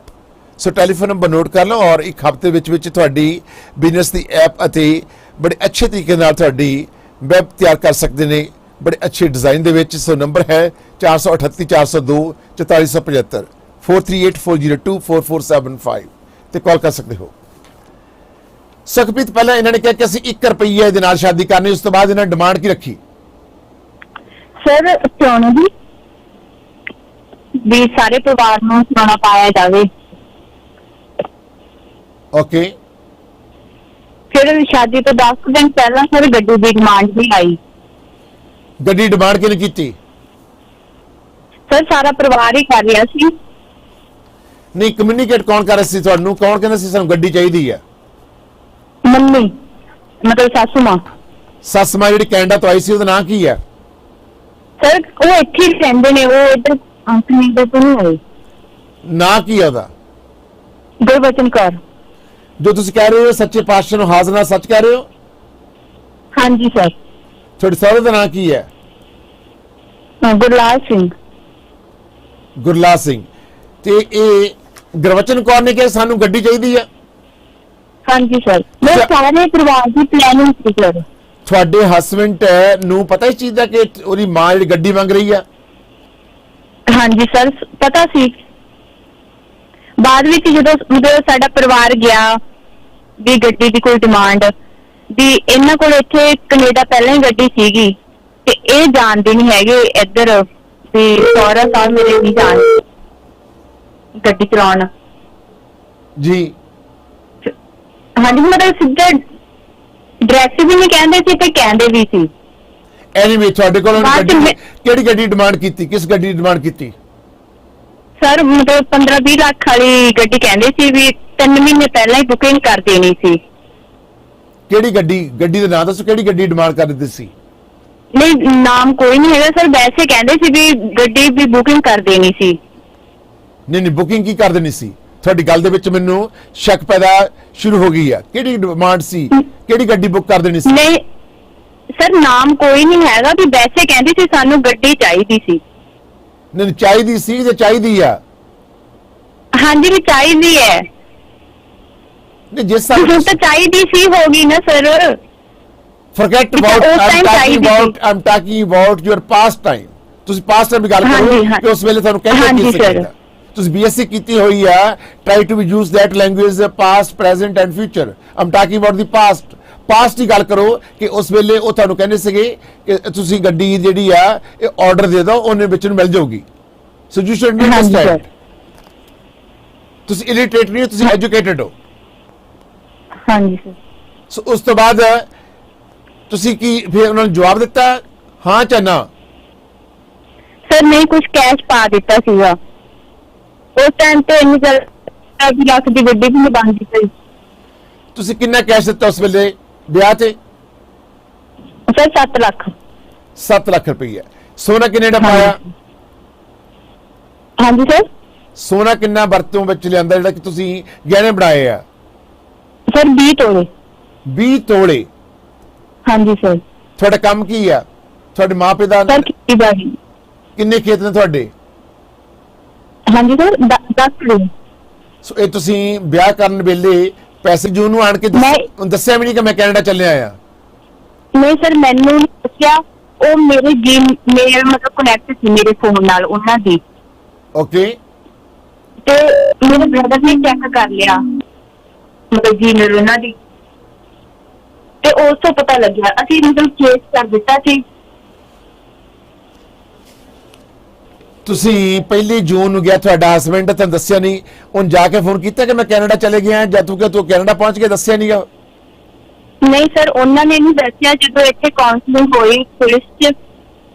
ਸੋ ਟੈਲੀਫੋਨ ਨੰਬਰ ਨੋਟ ਕਰ ਲਓ ਔਰ ਇੱਕ ਹਫ਼ਤੇ ਵਿੱਚ ਤੁਹਾਡੀ ਬਿਜ਼ਨਸ ਦੀ ਐਪ ਅਤੇ ਬੜੇ ਅੱਛੇ ਤਰੀਕੇ ਨਾਲ ਤੁਹਾਡੀ ਵੈਬ ਤਿਆਰ ਕਰ ਸਕਦੇ ਨੇ, ਬੜੇ ਅੱਛੇ ਡਿਜ਼ਾਈਨ ਦੇ ਵਿੱਚ। ਸੋ ਨੰਬਰ ਹੈ 438 402 4475 4384024475 ਤੇ ਕਾਲ ਕਰ ਸਕਦੇ ਹੋ। ਸੁਖਪ੍ਰੀਤ, ਪਹਿਲਾਂ ਇਹਨਾਂ ਨੇ ਕਿਹਾ ਕਿ ਅਸੀਂ 1 ਰੁਪਈਏ ਦੇ ਨਾਲ ਸ਼ਾਦੀ ਕਰਨੀ, ਉਸ ਤੋਂ ਬਾਅਦ ਇਹਨਾਂ ਡਿਮਾਂਡ ਕੀ ਰੱਖੀ? ਸਰ ਚੋਣਾਂ ਵੀ ਸਾਰੇ ਪਰਿਵਾਰ ਨੂੰ ਚੋਣਾਂ ਪਾਇਆ ਜਾਵੇ। ਓਕੇ। ਫਿਰ ਸ਼ਾਦੀ ਤੋਂ 10 ਦਿਨ ਪਹਿਲਾਂ ਸਰ ਗੱਡੀ ਦੀ ਡਿਮਾਂਡ ਵੀ ਆਈ। ਗੱਡੀ ਡਿਮਾਂਡ ਕਿਹਨੇ ਕੀਤੀ? ਸਰ ਸਾਰਾ ਪਰਿਵਾਰ ਹੀ ਕਰ ਰਿਹਾ ਸੀ। ਨਹੀਂ, ਕਮਿਊਨੀਕੇਟ ਕੌਣ ਕਰ ਰਿਹਾ ਸੀ ਤੁਹਾਨੂੰ? ਕੌਣ ਕਹਿੰਦਾ ਸੀ ਸਾਨੂੰ ਗੱਡੀ ਚਾਹੀਦੀ ਹੈ? ਮੰਮੀ, ਮਤਲਬ ਸਾਸੂ ਮਾਂ। ਸੱਸ ਮਾਂ ਜਿਹੜੀ ਕੈਨੇਡਾ ਤੋਂ ਆਈ ਸੀ, ਉਹਦਾ ਨਾਂ ਕੀ ਹੈ? ਸਰ ਉਹ ਇੱਥੇ ਹੀ ਰਹਿੰਦੇ ਨੇ, ਉਹ ਇੱਧਰ ਕੈਨੇਡਾ ਤੋਂ ਨਹੀਂ ਆਏ। ਨਾਂ ਕੀ ਹੈ ਉਹਦਾ? ਗੁਰਬਚਨ ਕੌਰ। ਜੋ ਤੁਸੀਂ ਕਹਿ ਰਹੇ ਹੋ ਸੱਚੇ ਪਾਤਸ਼ਾਹ ਨੂੰ ਹਾਜ਼ਰ ਨਾਲ ਸੱਚ ਕਹਿ ਰਹੇ ਹੋ? ਹਾਂਜੀ ਸਰ। ਤੁਹਾਡੇ ਸਹੁਰੇ ਦਾ ਨਾਂ ਕੀ ਹੈ? ਗੁਰਲਾਲ ਸਿੰਘ। ਗੁਰਲਾਲ ਸਿੰਘ। ਤੇ ਇਹ ਗੁਰਬਚਨ ਕੌਰ ਨੇ ਕਿਹਾ ਸਾਨੂੰ ਗੱਡੀ ਚਾਹੀਦੀ ਹੈ? ਹਾਂਜੀ ਸਰ, ਮੈਂ ਸਾਰੇ ਪਰਿਵਾਰ ਦੀ ਪਲੈਨਿੰਗ ਸੀ ਸਰ। ਤੁਹਾਡੇ ਹਸਬੈਂਡ ਨੂੰ ਪਤਾ ਇਸ ਚੀਜ਼ ਦਾ ਕਿ ਉਹਦੀ ਮਾਂ ਜਿਹੜੀ ਗੱਡੀ ਮੰਗ ਰਹੀ ਆ? ਹਾਂਜੀ ਸਰ, ਪਤਾ ਸੀ। ਬਾਅਦ ਵਿੱਚ ਜਦੋਂ ਸਾਡਾ ਪਰਿਵਾਰ ਗਿਆ ਵੀ ਗੱਡੀ ਦੀ ਕੋਈ ਡਿਮਾਂਡ ਵੀ ਇਹਨਾਂ ਕੋਲ ਇੱਥੇ ਕੈਨੇਡਾ ਪਹਿਲਾਂ ਹੀ ਗੱਡੀ ਸੀਗੀ ਤੇ ਇਹ ਜਾਣਦੇ ਨਹੀਂ ਹੈਗੇ ਇੱਧਰ ਵੀ ਸਹੁਰਾ ਸਾਹਿਬ ਮੇਰੇ ਨਹੀਂ ਜਾਣਦੇ ਗੱਡੀ ਚਲਾਉਣ। ਜੀ ਹਾਂਜੀ, ਮਤਲਬ ਸਿੱਧਾ ਡਾਇਰੈਕਟ ਵੀ ਨਹੀਂ ਕਹਿੰਦੇ ਸੀ ਤੇ ਕਹਿੰਦੇ ਵੀ ਸੀ। ਐਨੀਵੇ ਤੁਹਾਡੇ ਕੋਲ ਕਿਹੜੀ ਗੱਡੀ ਡਿਮਾਂਡ ਕੀਤੀ? ਕਿਸ ਗੱਡੀ ਦੀ ਡਿਮਾਂਡ ਕੀਤੀ? ਸਰ ਮਤਲਬ 15-20 ਲੱਖ ਵਾਲੀ ਗੱਡੀ ਕਹਿੰਦੇ ਸੀ ਵੀ 3 ਮਹੀਨੇ ਪਹਿਲਾਂ ਹੀ ਬੁਕਿੰਗ ਕਰ ਦੇਣੀ ਸੀ। ਕਿਹੜੀ ਗੱਡੀ? ਗੱਡੀ ਦਾ ਨਾਮ ਦੱਸੋ, ਕਿਹੜੀ ਗੱਡੀ ਡਿਮਾਂਡ ਕਰ ਦਿੱਤੀ ਸੀ? ਨਹੀਂ, ਨਾਮ ਕੋਈ ਨਹੀਂ ਹੈਗਾ ਸਰ, ਵੈਸੇ ਕਹਿੰਦੇ ਸੀ ਵੀ ਗੱਡੀ ਵੀ ਬੁਕਿੰਗ ਕਰ ਦੇਣੀ ਸੀ। ਨਹੀਂ, ਬੁਕਿੰਗ ਕੀ ਕਰ ਦੇਣੀ ਸੀ? ਤੁਹਾਡੀ ਗੱਲ ਦੇ ਵਿੱਚ ਮੈਨੂੰ ਸ਼ੱਕ ਪੈਦਾ ਸ਼ੁਰੂ ਹੋ ਗਈ ਹੈ। ਕਿਹੜੀ ਡਿਮਾਂਡ ਸੀ? ਕਿਹੜੀ ਗੱਡੀ ਬੁੱਕ ਕਰ ਦੇਣੀ ਸੀ? ਨਹੀਂ ਸਰ, ਨਾਮ ਕੋਈ ਨਹੀਂ ਹੈਗਾ ਵੀ ਵੈਸੇ ਕਹਿੰਦੇ ਸੀ ਸਾਨੂੰ ਗੱਡੀ ਚਾਹੀਦੀ ਸੀ। ਨਹੀਂ, ਚਾਹੀਦੀ ਸੀ ਜਾਂ ਚਾਹੀਦੀ ਆ? ਹਾਂਜੀ ਵੀ ਚਾਹੀਦੀ ਹੈ। ਨਹੀਂ, ਜਿਸ ਹੁਣ ਤਾਂ ਚਾਹੀਦੀ ਸੀ ਹੋ ਗਈ ਨਾ sir. forget about I'm talking about your past time. ਤੁਸੀਂ past time ਦੀ ਗੱਲ ਕਰੋ ਕਿ ਉਸ ਵੇਲੇ ਤੁਹਾਨੂੰ ਕਹਿੰਦੇ ਕੀ ਸੀ। ਤੁਸੀਂ BSc ਕੀਤੀ ਹੋਈ ਆ, try to use that language past, present and future. I'm talking about the past. Past ਦੀ ਗੱਲ ਕਰੋ ਕਿ ਉਸ ਵੇਲੇ ਉਹ ਤੁਹਾਨੂੰ ਕਹਿੰਦੇ ਸੀਗੇ ਕਿ ਤੁਸੀਂ ਗੱਡੀ ਜਿਹੜੀ ਆ ਇਹ ਆਰਡਰ ਦੇ ਦਿਓ, ਉਹਨੇ ਵਿੱਚ ਨੂੰ ਮਿਲ ਜਾਊਗੀ। So you should understand. ਤੁਸੀਂ ਇਲਿਟਰੇਟ ਨਹੀਂ ਹੋ, ਤੁਸੀਂ ਐਜੂਕੇਟਡ ਹੋ। ਹਾਂਜੀ ਸਰ। ਸੋ ਉਸ ਤੋਂ ਬਾਅਦ ਤੁਸੀਂ ਕੀ ਫਿਰ ਉਹਨਾਂ ਨੂੰ ਜਵਾਬ ਦਿੱਤਾ ਹਾਂ ਜਾਂ ਨਾ? ਸਰ ਨਹੀਂ, ਕੁਝ ਕੈਸ਼ ਪਾ ਦਿੱਤਾ ਸੀਗਾ ਉਸ ਟਾਈਮ ਤੇ। ਇੰਨੀ ਲੱਖ ਦੀ ਗੱਡੀ ਵੀ ਨਹੀਂ ਬਣਦੀ ਪਈ। ਤੁਸੀਂ ਕਿੰਨਾ ਕੈਸ਼ ਦਿੱਤਾ ਉਸ ਵੇਲੇ ਵਿਆਹ ਤੇ? ਸਰ 7 ਲੱਖ। 7 ਲੱਖ ਰੁਪਈਆ। ਸੋਨਾ ਕਿੰਨੇ ਦਾ ਪਾਇਆ? ਹਾਂਜੀ ਸਰ। ਸੋਨਾ ਕਿੰਨਾ ਵਰਤੋਂ ਵਿੱਚ ਲਿਆਂਦਾ ਜਿਹੜਾ ਕਿ ਤੁਸੀਂ ਗਹਿਣੇ ਬਣਾਏ ਆ? ਸਰ 20 ਤੋਲੇ। 20 ਤੋਲੇ। ਹਾਂਜੀ ਸਰ। ਤੁਹਾਡਾ ਕੰਮ ਕੀ ਆ? ਤੁਹਾਡੇ ਮਾਪੇ ਦਾ ਸਰ ਖੇਤੀਬਾੜੀ। ਕਿੰਨੇ ਖੇਤ ਨੇ ਤੁਹਾਡੇ? ਹਾਂਜੀ ਸਰ 10 ਕਿੱਲੇ। ਸੋ ਇਹ ਤੁਸੀਂ ਵਿਆਹ ਕਰਨ ਵੇਲੇ ਪੈਸੇ ਜੂਨ ਨੂੰ ਆਣ ਕੇ ਦੱਸਿਆ ਵੀ ਨਹੀਂ ਕਿ ਮੈਂ ਕੈਨੇਡਾ ਚੱਲਿਆ ਆ? ਨਹੀਂ ਸਰ, ਮੈਨੂੰ ਨਹੀਂ ਦੱਸਿਆ। ਉਹ ਮੇਰੇ ਮਤਲਬ ਕਨੈਕਟ ਸੀ ਮੇਰੇ ਫੋਨ ਨਾਲ ਉਹਨਾਂ ਦੀ। ਓਕੇ। ਤੇ ਮੇਰੇ ਬ੍ਰਦਰ ਨੇ ਚੈੱਕ ਕਰ ਲਿਆ ਮਤਲਬ ਜੀਮੇਲ ਉਹਨਾਂ ਦੀ, ਤੇ ਉਸ ਤੋਂ ਪਤਾ ਲੱਗਿਆ। ਅਸੀਂ ਮਤਲਬ ਕੇਸ ਕਰ ਦਿੱਤਾ ਸੀ। ਤੁਸੀਂ 1 ਜੂਨ ਨੂੰ ਗਿਆ, ਤੁਹਾਡਾ ਹਸਬੈਂਡ ਤੁਹਾਨੂੰ ਦੱਸਿਆ ਨਹੀਂ? ਉਹਨ ਜਾ ਕੇ ਫੋਨ ਕੀਤਾ ਕਿ ਮੈਂ ਕੈਨੇਡਾ ਚਲੇ ਗਿਆ ਜਦ ਤੂੰ ਕੈਨੇਡਾ ਪਹੁੰਚ ਕੇ ਦੱਸਿਆ ਨਹੀਂਗਾ? ਨਹੀਂ ਸਰ, ਉਹਨਾਂ ਨੇ ਨਹੀਂ ਦੱਸਿਆ। ਜਦੋਂ ਇੱਥੇ ਕਾਉਂਸਲਿੰਗ ਹੋਈ ਪੁਲਿਸ 'ਚ,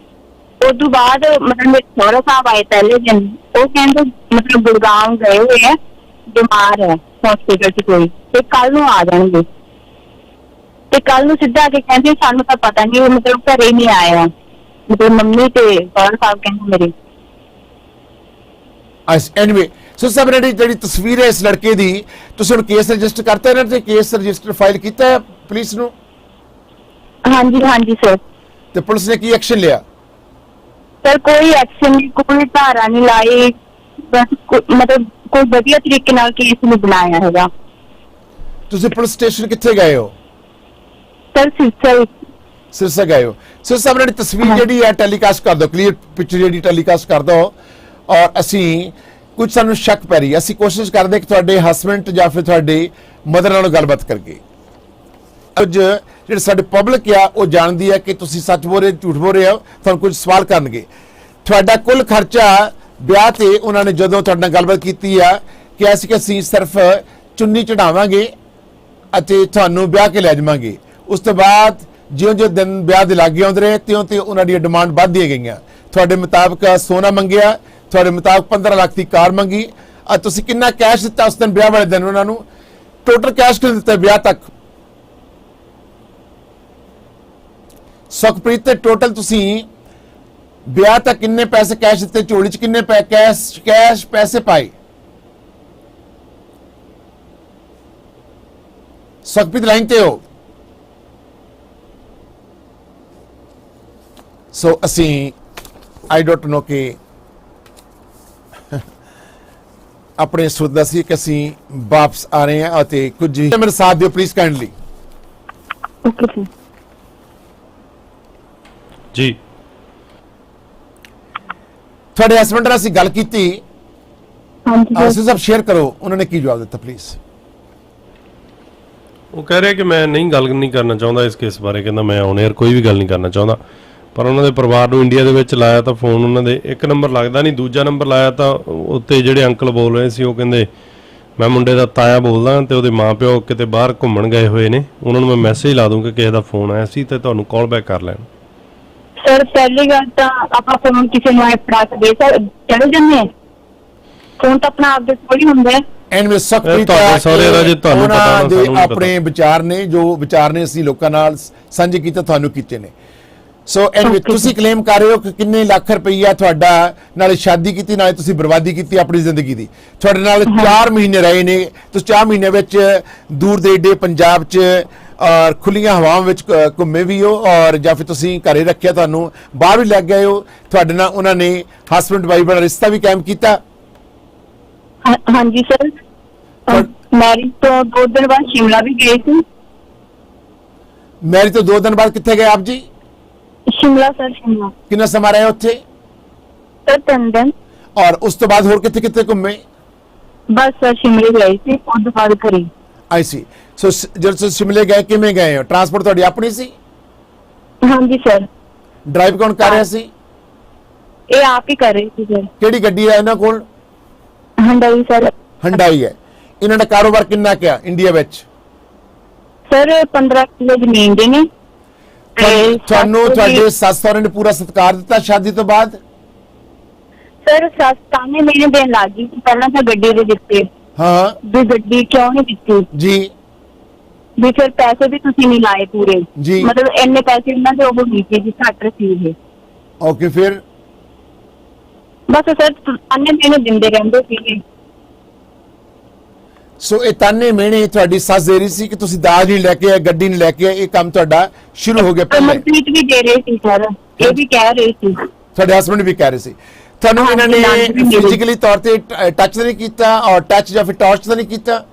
ਉਦੋਂ ਬਾਅਦ ਮਤਲਬ ਮੇਰੇ ਸਹੁਰਾ ਸਾਹਿਬ ਆਏ ਪਹਿਲੇ ਦਿਨ। ਉਹ ਕਹਿੰਦੇ ਮਤਲਬ ਗੁੜਗਾਉਂ ਗਏ ਹੋਏ ਆ, ਬਿਮਾਰ ਹੈ ਹਸਪੀਟਲ 'ਚ ਕੋਈ, ਤੇ ਕੱਲ ਨੂੰ ਆ ਜਾਣਗੇ। ਤੇ ਕੱਲ ਨੂੰ ਸਿੱਧਾ ਆ ਕੇ ਕਹਿੰਦੇ ਸਾਨੂੰ ਤਾਂ ਪਤਾ ਨਹੀਂ, ਮਤਲਬ ਘਰੇ ਨਹੀਂ ਆਇਆ। ਮਤਲਬ ਮੰਮੀ ਤੇ ਸਹੁਰਾ ਸਾਹਿਬ ਕਹਿੰਦੇ ਮੇਰੇ। ਐਨੀਵੇ, ਸੋ ਸਭ ਨੇ ਜਿਹੜੀ ਤਸਵੀਰ ਹੈ ਇਸ ਲੜਕੇ ਦੀ, ਤੁਸੀਂ ਹੁਣ ਕੇਸ ਰਜਿਸਟਰ ਕਰਤਾ ਇਹਨਾਂ ਤੇ? ਕੇਸ ਰਜਿਸਟਰ ਫਾਈਲ ਕੀਤਾ ਹੈ ਪੁਲਿਸ ਨੂੰ? ਹਾਂਜੀ ਹਾਂਜੀ ਸਰ। ਤੇ ਪੁਲਿਸ ਨੇ ਕੀ ਐਕਸ਼ਨ ਲਿਆ? ਸਰ ਕੋਈ ਐਕਸ਼ਨ ਨਹੀਂ, ਕੋਈ ਧਾਰਾ ਨਹੀਂ ਲਾਈ, ਬਸ ਮਤਲਬ ਕੋਈ ਵਧੀਆ ਤਰੀਕੇ ਨਾਲ ਕੇਸ ਨਹੀਂ ਬਣਾਇਆ ਹੈਗਾ। ਤੁਸੀਂ ਪੁਲਿਸ ਸਟੇਸ਼ਨ ਕਿੱਥੇ ਗਏ ਹੋ? ਸਰ ਸਿਰਸਾ ਗਏ ਹੋ। ਸੋ ਸਭ ਨੇ ਤਸਵੀਰ ਜਿਹੜੀ ਹੈ ਟੈਲੀਕਾਸਟ ਕਰ ਦਿਓ, ਕਲੀਅਰ ਪਿਕਚਰ ਜਿਹੜੀ ਟੈਲੀਕਾਸਟ ਕਰ ਦਿਓ। ਔਰ ਅਸੀਂ ਕੁਝ ਸਾਨੂੰ ਸ਼ੱਕ ਪੈ ਰਹੀ, ਅਸੀਂ ਕੋਸ਼ਿਸ਼ ਕਰਦੇ ਕਿ ਤੁਹਾਡੇ ਹਸਬੈਂਡ ਜਾਂ ਫਿਰ ਤੁਹਾਡੇ ਮਦਰ ਨਾਲ ਗੱਲਬਾਤ ਕਰਕੇ ਕੁਝ ਜਿਹੜੇ ਸਾਡੇ ਪਬਲਿਕ ਆ ਉਹ ਜਾਣਦੀ ਹੈ ਕਿ ਤੁਸੀਂ ਸੱਚ ਬੋਲ ਰਹੇ ਝੂਠ ਬੋਲ ਰਹੇ ਹੋ। ਤੁਹਾਨੂੰ ਕੁਝ ਸਵਾਲ ਕਰਨਗੇ। ਤੁਹਾਡਾ ਕੁੱਲ ਖਰਚਾ ਵਿਆਹ ਤੇ ਉਹਨਾਂ ਨੇ ਜਦੋਂ ਤੁਹਾਡੇ ਨਾਲ ਗੱਲਬਾਤ ਕੀਤੀ ਆ ਕਿ ਅਸੀਂ ਸਿਰਫ ਚੁੰਨੀ ਚੜਾਵਾਂਗੇ ਅਤੇ ਤੁਹਾਨੂੰ ਵਿਆਹ ਕੇ ਲੈ ਜਾਵਾਂਗੇ। ਉਸ ਤੋਂ ਬਾਅਦ ਜਿਉਂ-ਜਿਉਂ ਦਿਨ ਵਿਆਹ ਦੇ ਲਾਗੇ ਆਉਂਦੇ ਰਹੇ ਤਿਉਂ ਤੇ ਉਹਨਾਂ ਦੀ ਡਿਮਾਂਡ ਵੱਧਦੀਆਂ ਗਈਆਂ। ਤੁਹਾਡੇ ਮੁਤਾਬਕ ਸੋਨਾ ਮੰਗਿਆ, ਤੁਹਾਡੇ ਮੁਤਾਬਕ 15 ਲੱਖ ਦੀ ਕਾਰ ਮੰਗੀ। ਤੁਸੀਂ ਕਿੰਨਾ ਕੈਸ਼ ਦਿੱਤਾ ਉਸ ਦਿਨ ਵਿਆਹ ਵਾਲੇ ਦਿਨ ਉਹਨਾਂ ਨੂੰ? ਟੋਟਲ ਕੈਸ਼ ਕਿੰਨਾ ਦਿੱਤਾ ਵਿਆਹ ਤੱਕ? ਸੁਖਪ੍ਰੀਤ ਤੇ ਟੋਟਲ ਤੁਸੀਂ ਵਿਆਹ ਤੱਕ ਕਿੰਨੇ ਪੈਸੇ ਕੈਸ਼ ਦਿੱਤੇ? ਝੋਲੀ 'ਚ ਕਿੰਨੇ ਕੈਸ਼ ਪੈਸੇ ਪਾਏ? ਸੁਖਪ੍ਰੀਤ ਲਾਈਨ ਤੇ ਹੋ? ਸੋ ਅਸੀਂ ਆਈ ਡੋਂਟ ਨੋ ਕਿ ਆਪਣੇ ਸੋਚਦਾ ਸੀ ਕਿ ਅਸੀਂ ਵਾਪਸ ਆ ਰਹੇ ਹਾਂ ਅਤੇ ਕੁਝ ਮੇਰੇ ਸਾਥ ਦਿਓ ਪਲੀਜ਼ ਕਾਈਂਡਲੀ। ਓਕੇ ਸਰ ਜੀ। ਤੁਹਾਡੇ ਹਸਬੰਡ ਨਾਲ ਅਸੀਂ ਗੱਲ ਕੀਤੀ, ਹਾਂਜੀ ਸਭ ਸ਼ੇਅਰ ਕਰੋ, ਉਹਨਾਂ ਨੇ ਕੀ ਜਵਾਬ ਦਿੱਤਾ ਪਲੀਜ਼? ਉਹ ਕਹਿ ਰਿਹਾ ਕਿ ਮੈਂ ਗੱਲ ਨਹੀਂ ਕਰਨਾ ਚਾਹੁੰਦਾ ਇਸ ਕੇਸ ਬਾਰੇ। ਕਹਿੰਦਾ ਮੈਂ ਔਨ 에ਅਰ ਕੋਈ ਵੀ ਗੱਲ ਨਹੀਂ ਕਰਨਾ ਚਾਹੁੰਦਾ। ਪਰ ਉਹਨਾਂ ਦੇ ਪਰਿਵਾਰ ਨੂੰ ਇੰਡੀਆ ਦੇ ਵਿੱਚ ਲਾਇਆ ਤਾਂ ਫੋਨ ਉਹਨਾਂ ਦੇ ਇੱਕ ਨੰਬਰ ਲੱਗਦਾ ਨਹੀਂ, ਦੂਜਾ ਨੰਬਰ ਲਾਇਆ ਤਾਂ ਉੱਤੇ ਜਿਹੜੇ ਅੰਕਲ ਬੋਲ ਰਹੇ ਸੀ ਉਹ ਕਹਿੰਦੇ ਮੈਂ ਮੁੰਡੇ ਦਾ ਤਾਇਆ ਬੋਲਦਾ ਤੇ ਉਹਦੇ ਮਾਪਿਓ ਕਿਤੇ ਬਾਹਰ ਘੁੰਮਣ ਗਏ ਹੋਏ ਨੇ, ਉਹਨਾਂ ਨੂੰ ਮੈਂ ਮੈਸੇਜ ਲਾ ਦੂੰ ਕਿ ਕਿਸੇ ਦਾ ਫੋਨ ਆਇਆ ਸੀ ਤੇ ਤੁਹਾਨੂੰ ਕਾਲ ਬੈਕ ਕਰ ਲੈਣ। ਸਰ ਪਹਿਲੀ ਗੱਲ ਤਾਂ ਆਪਾਂ ਫੋਨ ਕਿਸੇ ਨੂੰ ਫੜਾ ਕੇ ਦੇ ਸਰ ਚਲੇ ਜਾਂਦੇ ਆ, ਫੋਨ ਤਾਂ ਆਪਣਾ ਆਪਦੇ ਕੋਲ ਹੀ ਹੁੰਦਾ ਹੈ। ਐਨਵੇ ਸੁਖਪ੍ਰੀਤ ਉਹਨਾਂ ਦੇ ਆਪਣੇ ਵਿਚਾਰ ਨੇ, ਜੋ ਵਿਚਾਰ ਨੇ ਅਸੀਂ ਲੋਕਾਂ ਨਾਲ ਸਾਂਝੇ ਕੀਤੇ, ਤੁਹਾਨੂੰ ਕੀਤੇ ਨੇ। ਸੋ ਐਨਵੇ ਤੁਸੀਂ ਕਲੇਮ ਕਰ ਰਹੇ ਹੋ ਕਿ ਕਿੰਨੇ ਲੱਖ ਰੁਪਈਆ ਤੁਹਾਡਾ ਨਾਲੇ ਸ਼ਾਦੀ ਕੀਤੀ ਨਾਲੇ ਤੁਸੀਂ ਬਰਬਾਦੀ ਕੀਤੀ ਆਪਣੀ ਜ਼ਿੰਦਗੀ ਦੀ। ਤੁਹਾਡੇ ਨਾਲ 4 ਮਹੀਨੇ ਰਹੇ ਨੇ, ਤੁਸੀਂ 4 ਮਹੀਨੇ ਵਿੱਚ ਦੂਰ ਦੇਡੇ ਪੰਜਾਬ 'ਚ ਔਰ ਖੁੱਲੀਆਂ ਹਵਾਵਾਂ ਵਿੱਚ ਘੁੰਮੇ ਵੀ ਹੋ ਔਰ ਜਾਂ ਫਿਰ ਤੁਸੀਂ ਘਰੇ ਰੱਖਿਆ, ਤੁਹਾਨੂੰ ਬਾਹਰ ਵੀ ਲੱਗ ਗਏ ਹੋ। ਤੁਹਾਡੇ ਨਾਲ ਉਹਨਾਂ ਨੇ ਹਸਬੈਂਡ ਵਾਈਫ ਦਾ ਰਿਸ਼ਤਾ ਵੀ ਕਾਇਮ ਕੀਤਾ? ਹਾਂਜੀ ਸਰ, ਮੈਰਿਜ ਤੋਂ 2 ਦਿਨ ਬਾਅਦ ਸ਼ਿਮਲਾ ਵੀ ਗਏ ਸੀ। ਮੈਰਿਜ ਤੋਂ 2 ਦਿਨ ਬਾਅਦ ਕਿੱਥੇ ਗਏ ਆਪ ਜੀ? ਸ਼ਿਮਲਾ ਸਰ, ਸ਼ਿਮਲਾ। ਕਿੰਨਾ ਸਮਾਂ ਰਹੇ ਉੱਥੇ? ਸਰ 3 ਦਿਨ। ਔਰ ਉਸ ਤੋਂ ਬਾਅਦ ਹੋਰ ਕਿੱਥੇ ਕਿੱਥੇ ਘੁੰਮੇ? ਬਸ ਸਰ ਸ਼ਿਮਲੇ ਗਏ ਸੀ, ਉਸ ਤੋਂ ਬਾਅਦ ਘਰੇ। ਆਈ ਸੀ। ਸੋ ਜਦੋਂ ਤੁਸੀਂ ਸ਼ਿਮਲੇ ਗਏ ਕਿਵੇਂ ਗਏ ਹੋ? ਟਰਾਂਸਪੋਰਟ ਤੁਹਾਡੀ ਆਪਣੀ ਸੀ? ਹਾਂਜੀ ਸਰ। ਡਰਾਈਵ ਕੌਣ ਕਰ ਰਿਹਾ ਸੀ? ਇਹ ਆਪ ਹੀ ਕਰ ਰਹੇ ਸੀ ਸਰ। ਕਿਹੜੀ ਗੱਡੀ ਹੈ ਇਹਨਾਂ ਕੋਲ? Hyundai sir. ਹੰਡਾਈ ਹੈ। ਇਹਨਾਂ ਦਾ ਕਾਰੋਬਾਰ ਕਿੰਨਾ ਕਿਆ ਇੰਡੀਆ ਵਿੱਚ? ਸਰ 15 ਕਿੱਲੇ ਜ਼ਮੀਨ ਦੇ ਨੇ। ਤੁਹਾਨੂੰ ਤੁਹਾਡੇ ਸੱਸ ਸਹੁਰੇ ਨੇ ਪੂਰਾ ਸਤਿਕਾਰ ਦਿੱਤਾ ਸ਼ਾਦੀ ਤੋਂ ਬਾਅਦ? ਸਰ ਸੱਸ ਤਾਨੇ ਮੈਨੇ ਦੇਣ ਲੱਗ ਗਈ ਪਹਿਲਾਂ ਤਾਂ ਗੱਡੀ ਦੇ ਦਿੱਤੇ। ਹਾਂ। ਵੀ ਗੱਡੀ ਕਿਉਂ ਨਹੀਂ ਦਿੱਤੀ ਜੀ। ਵੀ ਫਿਰ ਪੈਸੇ ਵੀ ਤੁਸੀਂ ਨਹੀਂ ਲਾਏ ਪੂਰੇ ਜੀ। ਮਤਲਬ ਇੰਨੇ ਪੈਸੇ ਉਹਨਾਂ ਦੇ ਉਹ ਨਹੀਂ ਸੀ ਜੀ, ਘੱਟ ਸੀ। ਓਕੇ, ਫਿਰ ਬਸ ਸਰ ਅੰਨੇ ਮੈਨੂੰ ਦਿੰਦੇ ਰਹਿੰਦੇ ਸੀਗੇ। ਸੋ ਇਹ ਤਾਨੇ ਮਿਹਣੇ ਤੁਹਾਡੀ ਸੱਸ ਦੇ ਰਹੀ ਸੀ ਕਿ ਤੁਸੀਂ ਦਾਜ ਨਹੀਂ ਲੈ ਕੇ ਆਏ, ਗੱਡੀ ਨਹੀਂ ਲੈ ਕੇ ਆਏ, ਇਹ ਕੰਮ ਤੁਹਾਡਾ ਸ਼ੁਰੂ ਹੋ ਗਿਆ ਪਹਿਲੇ। ਮਨਪ੍ਰੀਤ ਵੀ ਦੇ ਰਹੇ ਸੀ ਸਰ, ਇਹ ਵੀ ਕਹਿ ਰਹੇ ਸੀ। ਤੁਹਾਡੇ ਹਸਬੰਡ ਵੀ ਕਹਿ ਰਹੇ ਸੀ ਤੁਹਾਨੂੰ ਇਹਨਾਂ ਨੇ ਫਿਜ਼ੀਕਲੀ ਤੌਰ ਤੇ ਟੱਚ ਤਾਂ ਨਹੀਂ ਕੀਤਾ, ਔਰ ਟੱਚ ਜਾਂ ਫਿਰ ਟਾਰਚ ਤਾਂ ਨਹੀਂ ਕੀਤਾ?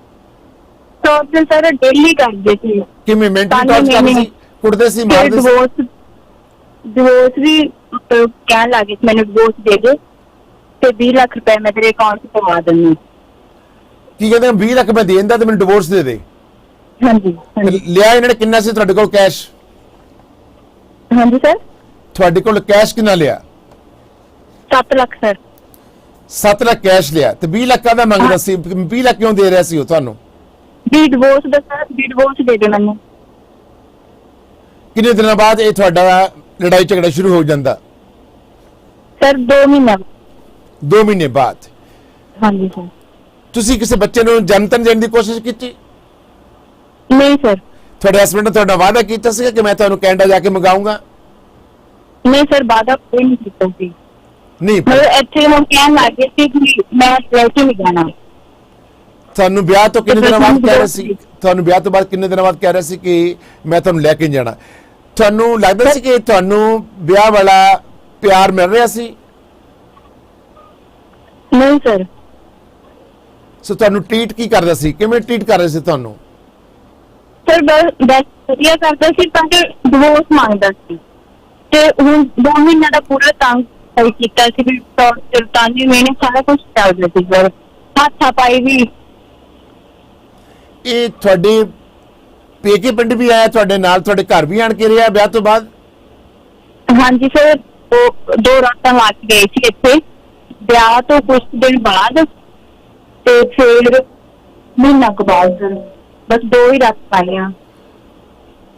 ਟੌਰਚਰ ਸਰ ਡੇਲੀ ਕਰਦੇ ਸੀ। ਕਿਵੇਂ ਮੈਂਟਲੀ ਟਾਰਚ ਕਰਦੇ ਸੀ? ਕੁੱਟਦੇ ਸੀ, ਮਾਰਦੇ ਸੀ? ਡਿਵੋਰਸ ਵੀ ਕਹਿਣ ਲੱਗੇ ਸੀ ਮੈਨੂੰ ਡਿਵੋਰਸ ਦੇ ਦੇ ਤੇ 20 ਲੱਖ ਰੁਪਏ ਮੈਂ ਤੇਰੇ ਅਕਾਊਂਟ 'ਚ ਪਵਾ ਦਿੰਦੀ। ਕੀ ਕਹਿੰਦੇ 20 ਲੱਖ ਮੈਂ ਦੇ ਦਿੰਦਾ ਤੇ ਮੈਨੂੰ ਡਿਵੋਰਸ ਦੇ ਦੇ? ਹਾਂਜੀ ਤੇ ਲਿਆ ਇਹਨਾਂ ਨੇ ਕਿੰਨਾ ਸੀ ਤੁਹਾਡੇ ਕੋਲ ਕੈਸ਼? ਹਾਂਜੀ ਸਰ ਤੁਹਾਡੇ ਕੋਲ ਕੈਸ਼ ਕਿੰਨਾ ਲਿਆ? 7 ਲੱਖ ਸਰ। 7 ਲੱਖ ਕੈਸ਼ ਲਿਆ ਤੇ 20 ਲੱਖ ਦਾ ਮੰਗਦਾ ਸੀ? 20 ਲੱਖ ਕਿਉਂ ਦੇ ਰਿਹਾ ਸੀ ਉਹ ਤੁਹਾਨੂੰ? ਵੀ ਡਿਵੋਰਸ ਦਾ ਸਰ, ਵੀ ਡਿਵੋਰਸ ਦੇ ਦੇ ਮੈਨੂੰ। ਕਿੰਨੇ ਦਿਨਾਂ ਬਾਅਦ ਇਹ ਤੁਹਾਡਾ ਲੜਾਈ ਝਗੜਾ ਸ਼ੁਰੂ ਹੋ ਜਾਂਦਾ? ਸਰ 2 ਮਹੀਨੇ। 2 ਮਹੀਨੇ ਬਾਅਦ? ਹਾਂਜੀ ਸਰ। ਤੁਸੀਂ ਕਿਸੇ ਬੱਚੇ ਨੂੰ ਜਨਮ ਦੇਣ ਦੀ ਕੋਸ਼ਿਸ਼ ਕੀਤੀ? ਨਹੀਂ ਸਰ। ਤੁਹਾਡੇ ਹਸਬੰਡ ਨੇ ਤੁਹਾਡਾ ਵਾਅਦਾ ਕੀਤਾ ਸੀ ਕਿ ਮੈਂ ਤੁਹਾਨੂੰ ਕੈਨੇਡਾ ਜਾ ਕੇ ਮੰਗਾਉਂਗਾ? ਨਹੀਂ ਸਰ, ਵਾਅਦਾ ਕੋਈ ਨਹੀਂ ਕੀਤਾ ਸੀ। ਨਹੀਂ, ਮਤਲਬ ਇੱਥੇ ਹੁਣ ਕਹਿਣ ਲੱਗੇ ਸੀ ਕਿ ਮੈਂ ਲੈ ਕੇ ਨਹੀਂ ਜਾਣਾ। ਤੁਹਾਨੂੰ ਵਿਆਹ ਤੋਂ ਕਿੰਨੇ ਦਿਨਾਂ ਬਾਅਦ ਕਹਿ ਰਹੇ ਸੀ? ਤੁਹਾਨੂੰ ਵਿਆਹ ਤੋਂ ਬਾਅਦ ਕਿੰਨੇ ਦਿਨਾਂ ਬਾਅਦ ਕਹਿ ਰਹੇ ਸੀ ਕਿ ਮੈਂ ਤੁਹਾਨੂੰ ਲੈ ਕੇ ਜਾਣਾ? ਤੁਹਾਨੂੰ ਲੱਗਦਾ ਸੀ ਕਿ ਤੁਹਾਨੂੰ ਵਿਆਹ ਵਾਲਾ ਪਿਆਰ ਮਿਲ ਰਿਹਾ ਸੀ? ਨਹੀਂ ਸਰ। ਸੋ ਤੁਹਾਨੂੰ ਟ੍ਰੀਟ ਕੀ ਕਰਦਾ ਸੀ? ਕਿਵੇਂ ਟ੍ਰੀਟ ਕਰ ਰਹੇ ਸੀ ਤੁਹਾਨੂੰ? ਸਰ ਬਸ ਵਧੀਆ ਕਰਦਾ ਸੀ, ਪਰ ਡਿਵੋਰਸ ਮੰਗਦਾ ਸੀ ਤੇ ਹੁਣ 2 ਮਹੀਨਿਆਂ ਦਾ ਪੂਰਾ ਤੰਗ ਕੀਤਾ ਸੀ ਵੀ ਟੌਰਚਰ ਤਾਂਜੀ ਮੈਨੇ ਸਾਰਾ ਕੁਝ ਚੱਲਦਾ ਸੀ ਸਰ। ਹੱਥਾਂ ਪਾਈ ਵੀ। ਇਹ ਤੁਹਾਡੇ ਪੇਕੇ ਪਿੰਡ ਵੀ ਆਇਆ ਤੁਹਾਡੇ ਨਾਲ, ਤੁਹਾਡੇ ਘਰ ਵੀ ਆਣ ਕੇ ਰਿਹਾ ਵਿਆਹ ਤੋਂ ਬਾਅਦ? ਹਾਂਜੀ ਸਰ, 2 ਰਾਤਾਂ ਲਾ ਕੇ ਗਏ ਸੀ ਇੱਥੇ ਵਿਆਹ ਤੋਂ ਕੁਝ ਦਿਨ ਬਾਅਦ ਤੇ ਫਿਰ ਮਹੀਨਾ ਕੁ ਬਾਅਦ ਬਸ 2 ਹੀ ਰਾਤ ਪਾਈਆਂ।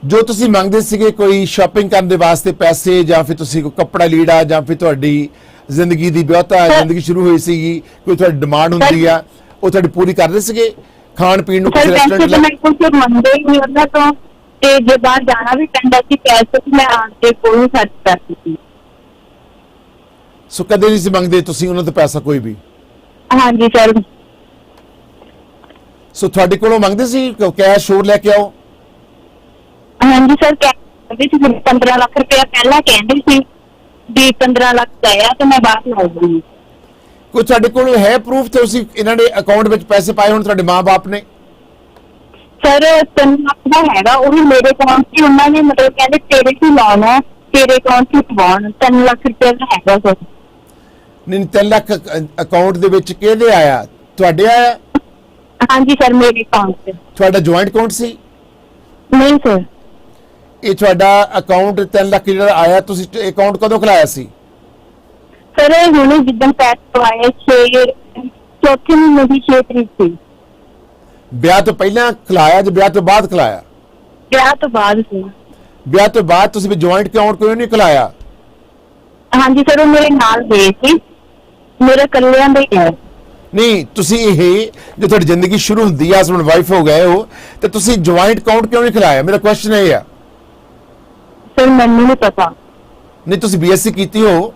ਜੋ ਤੁਸੀਂ ਮੰਗਦੇ ਸੀਗੇ ਕੋਈ ਸ਼ਾਪਿੰਗ ਕਰਨ ਦੇ ਵਾਸਤੇ ਪੈਸੇ, ਜਾਂ ਫਿਰ ਤੁਸੀਂ ਕੋਈ ਕੱਪੜਾ ਲੀੜਾ, ਜਾਂ ਫਿਰ ਤੁਹਾਡੀ ਜ਼ਿੰਦਗੀ ਦੀ ਵਿਆਹਤਾ ਜ਼ਿੰਦਗੀ ਸ਼ੁਰੂ ਹੋਈ ਸੀਗੀ, ਕੋਈ ਤੁਹਾਡੀ ਡਿਮਾਂਡ ਹੁੰਦੀ ਆ ਉਹ ਤੁਹਾਡੀ ਪੂਰੀ ਕਰਦੇ ਸੀਗੇ? ਖਾਣ ਪੀਣ ਨੂੰ ਕਿਸੇ ਸਰ ਪੈਸੇ ਰੈਸਟੋਰੈਂਟ ਤਾਂ ਮੈਂ ਕੁਝ ਮੰਗਦੇ ਹੀ ਨਹੀਂ ਉਹਨਾਂ ਤੋਂ, ਤੇ ਜੇ ਬਾਹਰ ਜਾਣਾ ਵੀ ਪੈਂਦਾ ਸੀ ਪੈਸੇ ਮੈਂ ਆਣ ਕੇ ਕੋਈ ਖਰਚ ਕਰਦੀ ਸੀ। ਸੋ ਕਦੇ ਨਹੀਂ ਸੀ ਮੰਗਦੇ ਤੁਸੀਂ ਉਹਨਾਂ ਤੋਂ ਪੈਸਾ ਕੋਈ ਵੀ? ਹਾਂਜੀ ਸਰ। ਸੋ ਤੁਹਾਡੇ ਕੋਲੋਂ ਮੰਗਦੇ ਸੀ ਕੈਸ਼ ਹੋਰ ਲੈ ਕੇ ਆਓ? ਹਾਂਜੀ ਸਰ, ਕਹਿੰਦੇ ਸੀ 15 ਲੱਖ ਰੁਪਇਆ ਪਹਿਲਾਂ ਕਹਿੰਦੇ ਸੀ ਵੀ 15 ਲੱਖ ਆਇਆ ਤੇ ਮੈਂ ਬਾਅਦ ਲਾ ਦੂੰਗੀ। ਕੋਈ ਤੁਹਾਡੇ ਕੋਲ ਹੈ ਪ੍ਰੂਫ ਤੇ ਤੁਸੀਂ ਇਹਨਾਂ ਦੇ ਅਕਾਊਂਟ ਵਿੱਚ ਪੈਸੇ ਪਾਏ ਹੁਣ ਤੁਹਾਡੇ ਮਾਂ-ਬਾਪ ਨੇ? ਸਰ 3 ਲੱਖ ਦਾ ਹੈਗਾ, ਉਹ ਵੀ ਮੇਰੇ ਅਕਾਊਂਟ 'ਚ ਉਹਨਾਂ ਨੇ ਮਤਲਬ ਕਹਿੰਦੇ ਤੇਰੇ 'ਚ ਲਾਉਣਾ, ਤੇਰੇ ਅਕਾਊਂਟ 'ਚ ਪਵਾਉਣ। 3 ਲੱਖ ਰੁਪਇਆ ਦਾ ਹੈਗਾ ਸਰ। ਨਹੀਂ, 3 ਲੱਖ ਅਕਾਊਂਟ ਦੇ ਵਿੱਚ ਕਿਹਦੇ ਆਇਆ? ਤੁਹਾਡੇ ਆਇਆ? ਹਾਂਜੀ ਸਰ, ਮੇਰੇ ਅਕਾਊਂਟ 'ਚ। ਤੁਹਾਡਾ ਜੁਆਇੰਟ ਅਕਾਊਂਟ ਸੀ? ਨਹੀਂ ਸਰ। ਇਹ ਤੁਹਾਡਾ ਅਕਾਊਂਟ 3 ਲੱਖ ਜਿਹੜਾ ਆਇਆ, ਤੁਸੀਂ ਅਕਾਊਂਟ ਕਦੋਂ ਖੁਲਾਇਆ ਸੀ? ਸਰ ਹੁਣੇ ਜਿੱਦਣ ਪੈਸੇ ਪਵਾਏ 4 ਮਹੀਨੇ ਦੀ 6 ਤਰੀਕ ਸੀ। ਵਿਆਹ ਤੋਂ ਪਹਿਲਾਂ ਖੁਲਾਇਆ ਜਾਂ ਵਿਆਹ ਤੋਂ ਬਾਅਦ ਖੁਲਾਇਆ? ਵਿਆਹ ਤੋਂ ਬਾਅਦ ਸੀ। ਵਿਆਹ ਤੋਂ ਬਾਅਦ ਤੁਸੀਂ ਵੀ ਜੁਆਇੰਟ ਅਕਾਊਂਟ ਕੋਈ ਨਹੀਂ ਖੁਲਾਇਆ? ਹਾਂਜੀ ਸਰ, ਉਹ ਮੇਰੇ ਨਾਲ ਗਏ ਸੀ, ਮੇਰੇ ਇਕੱਲਿਆਂ ਦਾ ਹੀ ਹੈ। ਨਹੀਂ, ਤੁਸੀਂ ਇਹ ਜੋ ਤੁਹਾਡੀ ਜ਼ਿੰਦਗੀ ਸ਼ੁਰੂ ਹੁੰਦੀ ਆ, ਹਸਬੰਡ ਵਾਈਫ ਹੋ ਗਏ ਹੋ, ਤੇ ਤੁਸੀਂ ਜੁਆਇੰਟ ਅਕਾਊਂਟ ਕਿਉਂ ਨਹੀਂ ਖੁਲਾਇਆ? ਮੇਰਾ ਕੁਐਸਚਨ ਇਹ ਆ। ਸਰ ਮੈਨੂੰ ਨਹੀਂ ਪਤਾ। ਨਹੀਂ, ਤੁਸੀਂ ਬੀਐਸਸੀ ਕੀਤੀ ਹੋ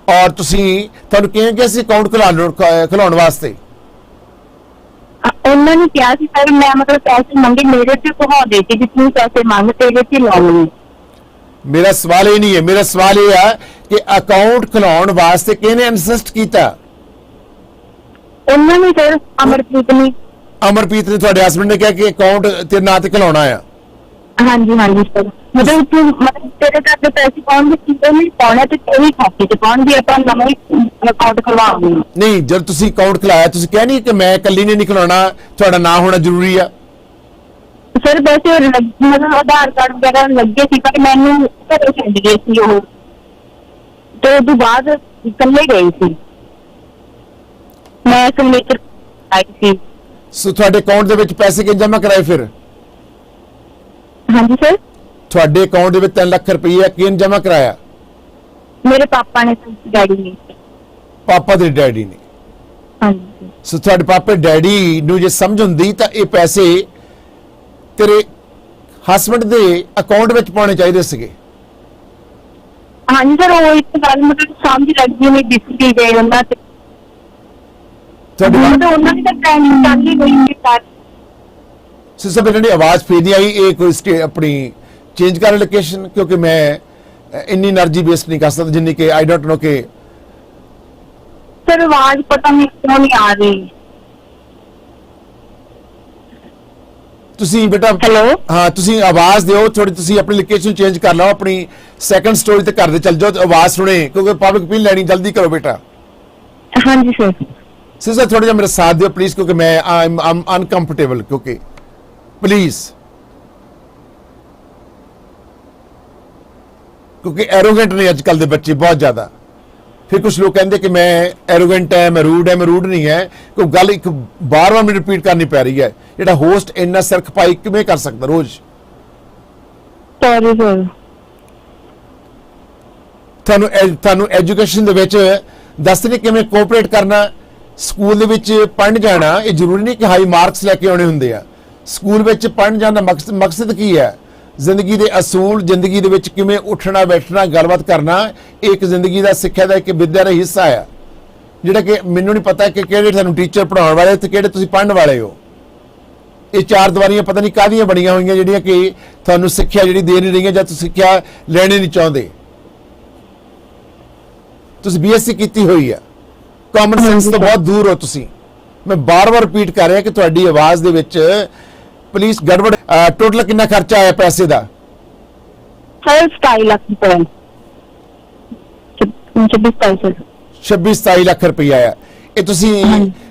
ਔਰ ਤੁਹਾਨੂੰ ਕਿਹਾ ਕਿ ਅਸੀਂ ਅਕਾਊਂਟ ਖੁਲਾਉਣ ਵਾਸਤੇ? ਉਹਨਾਂ ਨੇ ਕਿਹਾ ਸੀ ਸਰ, ਮੈਂ ਮਤਲਬ ਪੈਸੇ ਮੰਗੇ ਮੇਰੇ ਤੇ ਪਵਾ ਦੇ ਕੇ ਜਿੰਨੇ ਪੈਸੇ ਮੰਗ ਤੇਰੇ ਤੇ ਲਾਉਣੇ। ਮੇਰਾ ਸਵਾਲ ਇਹ ਨਹੀਂ ਹੈ, ਮੇਰਾ ਸਵਾਲ ਇਹ ਆ ਕਿ ਅਕਾਊਂਟ ਖੁਲਾਉਣ ਵਾਸਤੇ ਕਿਹਨੇ ਇਨਸਿਸਟ ਕੀਤਾ? ਉਹਨਾਂ ਨੇ ਸਰ, ਅਮਰਪ੍ਰੀਤ ਨੇ। ਅਮਰਪ੍ਰੀਤ ਨੇ ਤੁਹਾਡੇ ਹਸਬੰਡ ਨੇ ਕਿਹਾ ਕਿ ਅਕਾਊਂਟ ਤੇਰੇ ਨਾਂ ਤੇ ਖੁਲਾਉਣਾ ਆ? ਹਾਂਜੀ ਹਾਂਜੀ ਸਰ, ਮਤਲਬ ਤੇਰੇ ਘਰ ਦੇ ਪੈਸੇ ਪਾਉਣਗੇ, ਕਿਤੇ ਨਹੀਂ ਪਾਉਣਾ ਤੇ ਤੇਰੇ ਖਾਤੇ 'ਚ ਪਾਉਣਗੇ, ਆਪਾਂ ਨਵਾਂ ਅਕਾਊਂਟ ਖੁਲਵਾਵਾਂਗੇ। ਨਹੀਂ, ਜਦ ਤੁਸੀਂ ਅਕਾਊਂਟ ਖੁਲਾਇਆ ਤੁਸੀਂ ਕਿਹਾ ਨਹੀਂ ਕਿ ਮੈਂ ਇਕੱਲੀ ਨੇ ਨਹੀਂ ਖੁਲਾਉਣਾ, ਤੁਹਾਡਾ ਨਾਂ ਹੋਣਾ ਜ਼ਰੂਰੀ ਆ? ਸਰ ਵੈਸੇ ਮਤਲਬ ਆਧਾਰ ਕਾਰਡ ਵਗੈਰਾ ਲੱਗੇ ਸੀ, ਪਰ ਮੈਨੂੰ ਘਰੇ ਛੱਡ ਗਏ ਸੀ ਉਹ, ਤੇ ਉਦੋਂ ਬਾਅਦ ਇਕੱਲੇ ਗਏ ਸੀ, ਮੈਂ ਸਿਗਨੇਚਰ ਆਈ ਸੀ। ਸੋ ਤੁਹਾਡੇ ਅਕਾਊਂਟ ਦੇ ਵਿੱਚ ਪੈਸੇ ਕਿੰਨੇ ਜਮ੍ਹਾਂ ਕਰਾਏ ਫਿਰ? ਹਾਂਜੀ ਸਰ। ਤੁਹਾਡੇ ਅਕਾਊਂਟ ਦੇ ਵਿੱਚ 3 ਲੱਖ ਰੁਪਏ ਕਿਹਨੇ ਜਮ੍ਹਾਂ ਕਰਾਇਆ? ਮੇਰੇ ਪਾਪਾ ਨੇ, ਡੈਡੀ ਨੇ। ਪਾਪਾ ਦੇ ਡੈਡੀ ਨੇ? ਹਾਂਜੀ। ਸੋ ਤੁਹਾਡੇ ਪਾਪਾ ਡੈਡੀ ਨੂੰ ਜੇ ਸਮਝ ਹੁੰਦੀ ਤਾਂ ਇਹ ਪੈਸੇ ਤੇਰੇ ਹਸਬੰਡ ਦੇ ਅਕਾਊਂਟ ਵਿੱਚ ਪਾਉਣੇ ਚਾਹੀਦੇ ਸੀਗੇ। ਹਾਂਜੀ ਸਰ, ਉਹ ਇੱਕ ਗੱਲ ਮਤਲਬ ਸਮਝ ਲੱਗਦੀ ਨਹੀਂ ਦਿੱਤੀ ਗਈ ਉਹਨਾਂ ਤੇ, ਤੁਹਾਡੀ ਮਤਲਬ ਉਹਨਾਂ ਦੀ ਤਾਂ ਟ੍ਰੇਨਿੰਗ ਚੱਲ ਹੀ ਗਈ ਸੀ ਸਰ। ਸਿਸਟਰ ਜਿਹੜੀ ਆਵਾਜ਼ ਫੇਰ ਨਹੀਂ ਆਈ, ਇਹ ਕੋਈ ਆਪਣੀ ਚੇਂਜ ਕਰ ਲੋਕੇਸ਼ਨ, ਕਿਉਂਕਿ ਮੈਂ ਇੰਨੀ એનર્ਜੀ ਵੇਸਟ ਨਹੀਂ ਕਰ ਸਕਦਾ ਜਿੰਨੀ ਕਿ ਆਈ ਡੋਂਟ ਨੋ ਕਿ ਸਰ ਆਵਾਜ਼ ਪਤਾ ਨਹੀਂ ਕਿਉਂ ਨਹੀਂ ਆ ਰਹੀ। ਤੁਸੀਂ ਬੇਟਾ ਹੈਲੋ। ਹਾਂ, ਤੁਸੀਂ ਆਵਾਜ਼ ਦਿਓ ਥੋੜੀ, ਤੁਸੀਂ ਆਪਣੀ ਲੋਕੇਸ਼ਨ ਚੇਂਜ ਕਰ ਲਓ, ਆਪਣੀ ਸੈਕੰਡ ਸਟੋਰੀ ਤੇ ਕਰਦੇ ਚੱਲ ਜਾਓ ਤੇ ਆਵਾਜ਼ ਸੁਣੇ, ਕਿਉਂਕਿ ਪਬਲਿਕ ਪੀਣ ਲੈਣੀ, ਜਲਦੀ ਕਰੋ ਬੇਟਾ। ਹਾਂਜੀ ਸਰ। ਸਿਸਟਰ ਥੋੜਾ ਜਿਹਾ ਮੇਰਾ ਸਾਥ ਦਿਓ ਪਲੀਜ਼, ਕਿਉਂਕਿ ਮੈਂ ਆਮ ਅਨਕੰਫਰਟੇਬਲ, ਕਿਉਂਕਿ ਪਲੀਜ਼, ਕਿਉਂਕਿ ਐਰੋਗੈਂਟ ਨੇ ਅੱਜ ਕੱਲ ਦੇ ਬੱਚੇ ਬਹੁਤ ਜ਼ਿਆਦਾ। ਫਿਰ ਕੁਝ ਲੋਕ ਕਹਿੰਦੇ ਕਿ ਮੈਂ ਐਰੋਗੈਂਟ ਹੈ, ਮੈਂ ਰੂਡ ਨਹੀਂ ਹੈ। ਕੋਈ ਗੱਲ ਇੱਕ ਬਾਰ-ਬਾਰ ਮੈਨੂੰ ਰਿਪੀਟ ਕਰਨੀ ਪੈ ਰਹੀ ਹੈ। ਜਿਹੜਾ ਹੋਸਟ ਇੰਨਾ ਸਿਰ ਖਪਾਈ ਕਿਵੇਂ ਕਰ ਸਕਦਾ ਰੋਜ਼? Sorry sir. ਤੁਹਾਨੂੰ ਐਜੂਕੇਸ਼ਨ ਦੇ ਵਿੱਚ ਦੱਸਦੇ ਕਿਵੇਂ ਕੋਆਪਰੇਟ ਕਰਨਾ। ਸਕੂਲ ਦੇ ਵਿੱਚ ਪੜ੍ਹਨ ਜਾਣਾ ਇਹ ਜ਼ਰੂਰੀ ਨਹੀਂ ਕਿ ਹਾਈ ਮਾਰਕਸ ਲੈ ਕੇ ਆਉਣੇ ਹੁੰਦੇ ਆ। ਸਕੂਲ ਵਿੱਚ ਪੜ੍ਹਨ ਜਾਣ ਦਾ ਮਕਸਦ ਕੀ ਹੈ? ਜ਼ਿੰਦਗੀ ਦੇ ਅਸੂਲ, ਜ਼ਿੰਦਗੀ ਦੇ ਵਿੱਚ ਕਿਵੇਂ ਉੱਠਣਾ ਬੈਠਣਾ, ਗੱਲਬਾਤ ਕਰਨਾ, ਇੱਕ ਜ਼ਿੰਦਗੀ ਦਾ ਸਿੱਖਿਆ ਦਾ ਇੱਕ ਵਿਦਿਆ ਦਾ ਹਿੱਸਾ ਆ, ਜਿਹੜਾ ਕਿ ਮੈਨੂੰ ਨਹੀਂ ਪਤਾ ਕਿ ਕਿਹੜੇ ਤੁਹਾਨੂੰ ਟੀਚਰ ਪੜ੍ਹਾਉਣ ਵਾਲੇ ਤੇ ਕਿਹੜੇ ਤੁਸੀਂ ਪੜ੍ਹਨ ਵਾਲੇ ਹੋ। ਇਹ ਚਾਰ ਦੀਵਾਰੀਆਂ ਪਤਾ ਨਹੀਂ ਕਾਹਦੀਆਂ ਬਣੀਆਂ ਹੋਈਆਂ ਜਿਹੜੀਆਂ ਕਿ ਤੁਹਾਨੂੰ ਸਿੱਖਿਆ ਜਿਹੜੀ ਦੇ ਨਹੀਂ ਰਹੀਆਂ ਜਾਂ ਤੁਸੀਂ ਸਿੱਖਿਆ ਲੈਣੀ ਨਹੀਂ ਚਾਹੁੰਦੇ। ਤੁਸੀਂ BSc ਕੀਤੀ ਹੋਈ ਆ, ਕਾਮਨ ਸੈਂਸ ਤੋਂ ਬਹੁਤ ਦੂਰ ਹੋ ਤੁਸੀਂ। ਮੈਂ ਬਾਰ-ਬਾਰ ਰਿਪੀਟ ਕਰ ਰਿਹਾ ਕਿ ਤੁਹਾਡੀ ਆਵਾਜ਼ ਦੇ ਵਿੱਚ ਪਲੀਜ਼ ਗੜਬੜ। ਟੋਟਲ ਕਿੰਨਾ ਖਰਚਾ ਆਇਆ ਪੈਸੇ ਦਾ? ਸਰ 27 ਲੱਖ ਰੁਪਏ। 26-27 ਲੱਖ ਰੁਪਇਆ ਆਇਆ। ਇਹ ਤੁਸੀਂ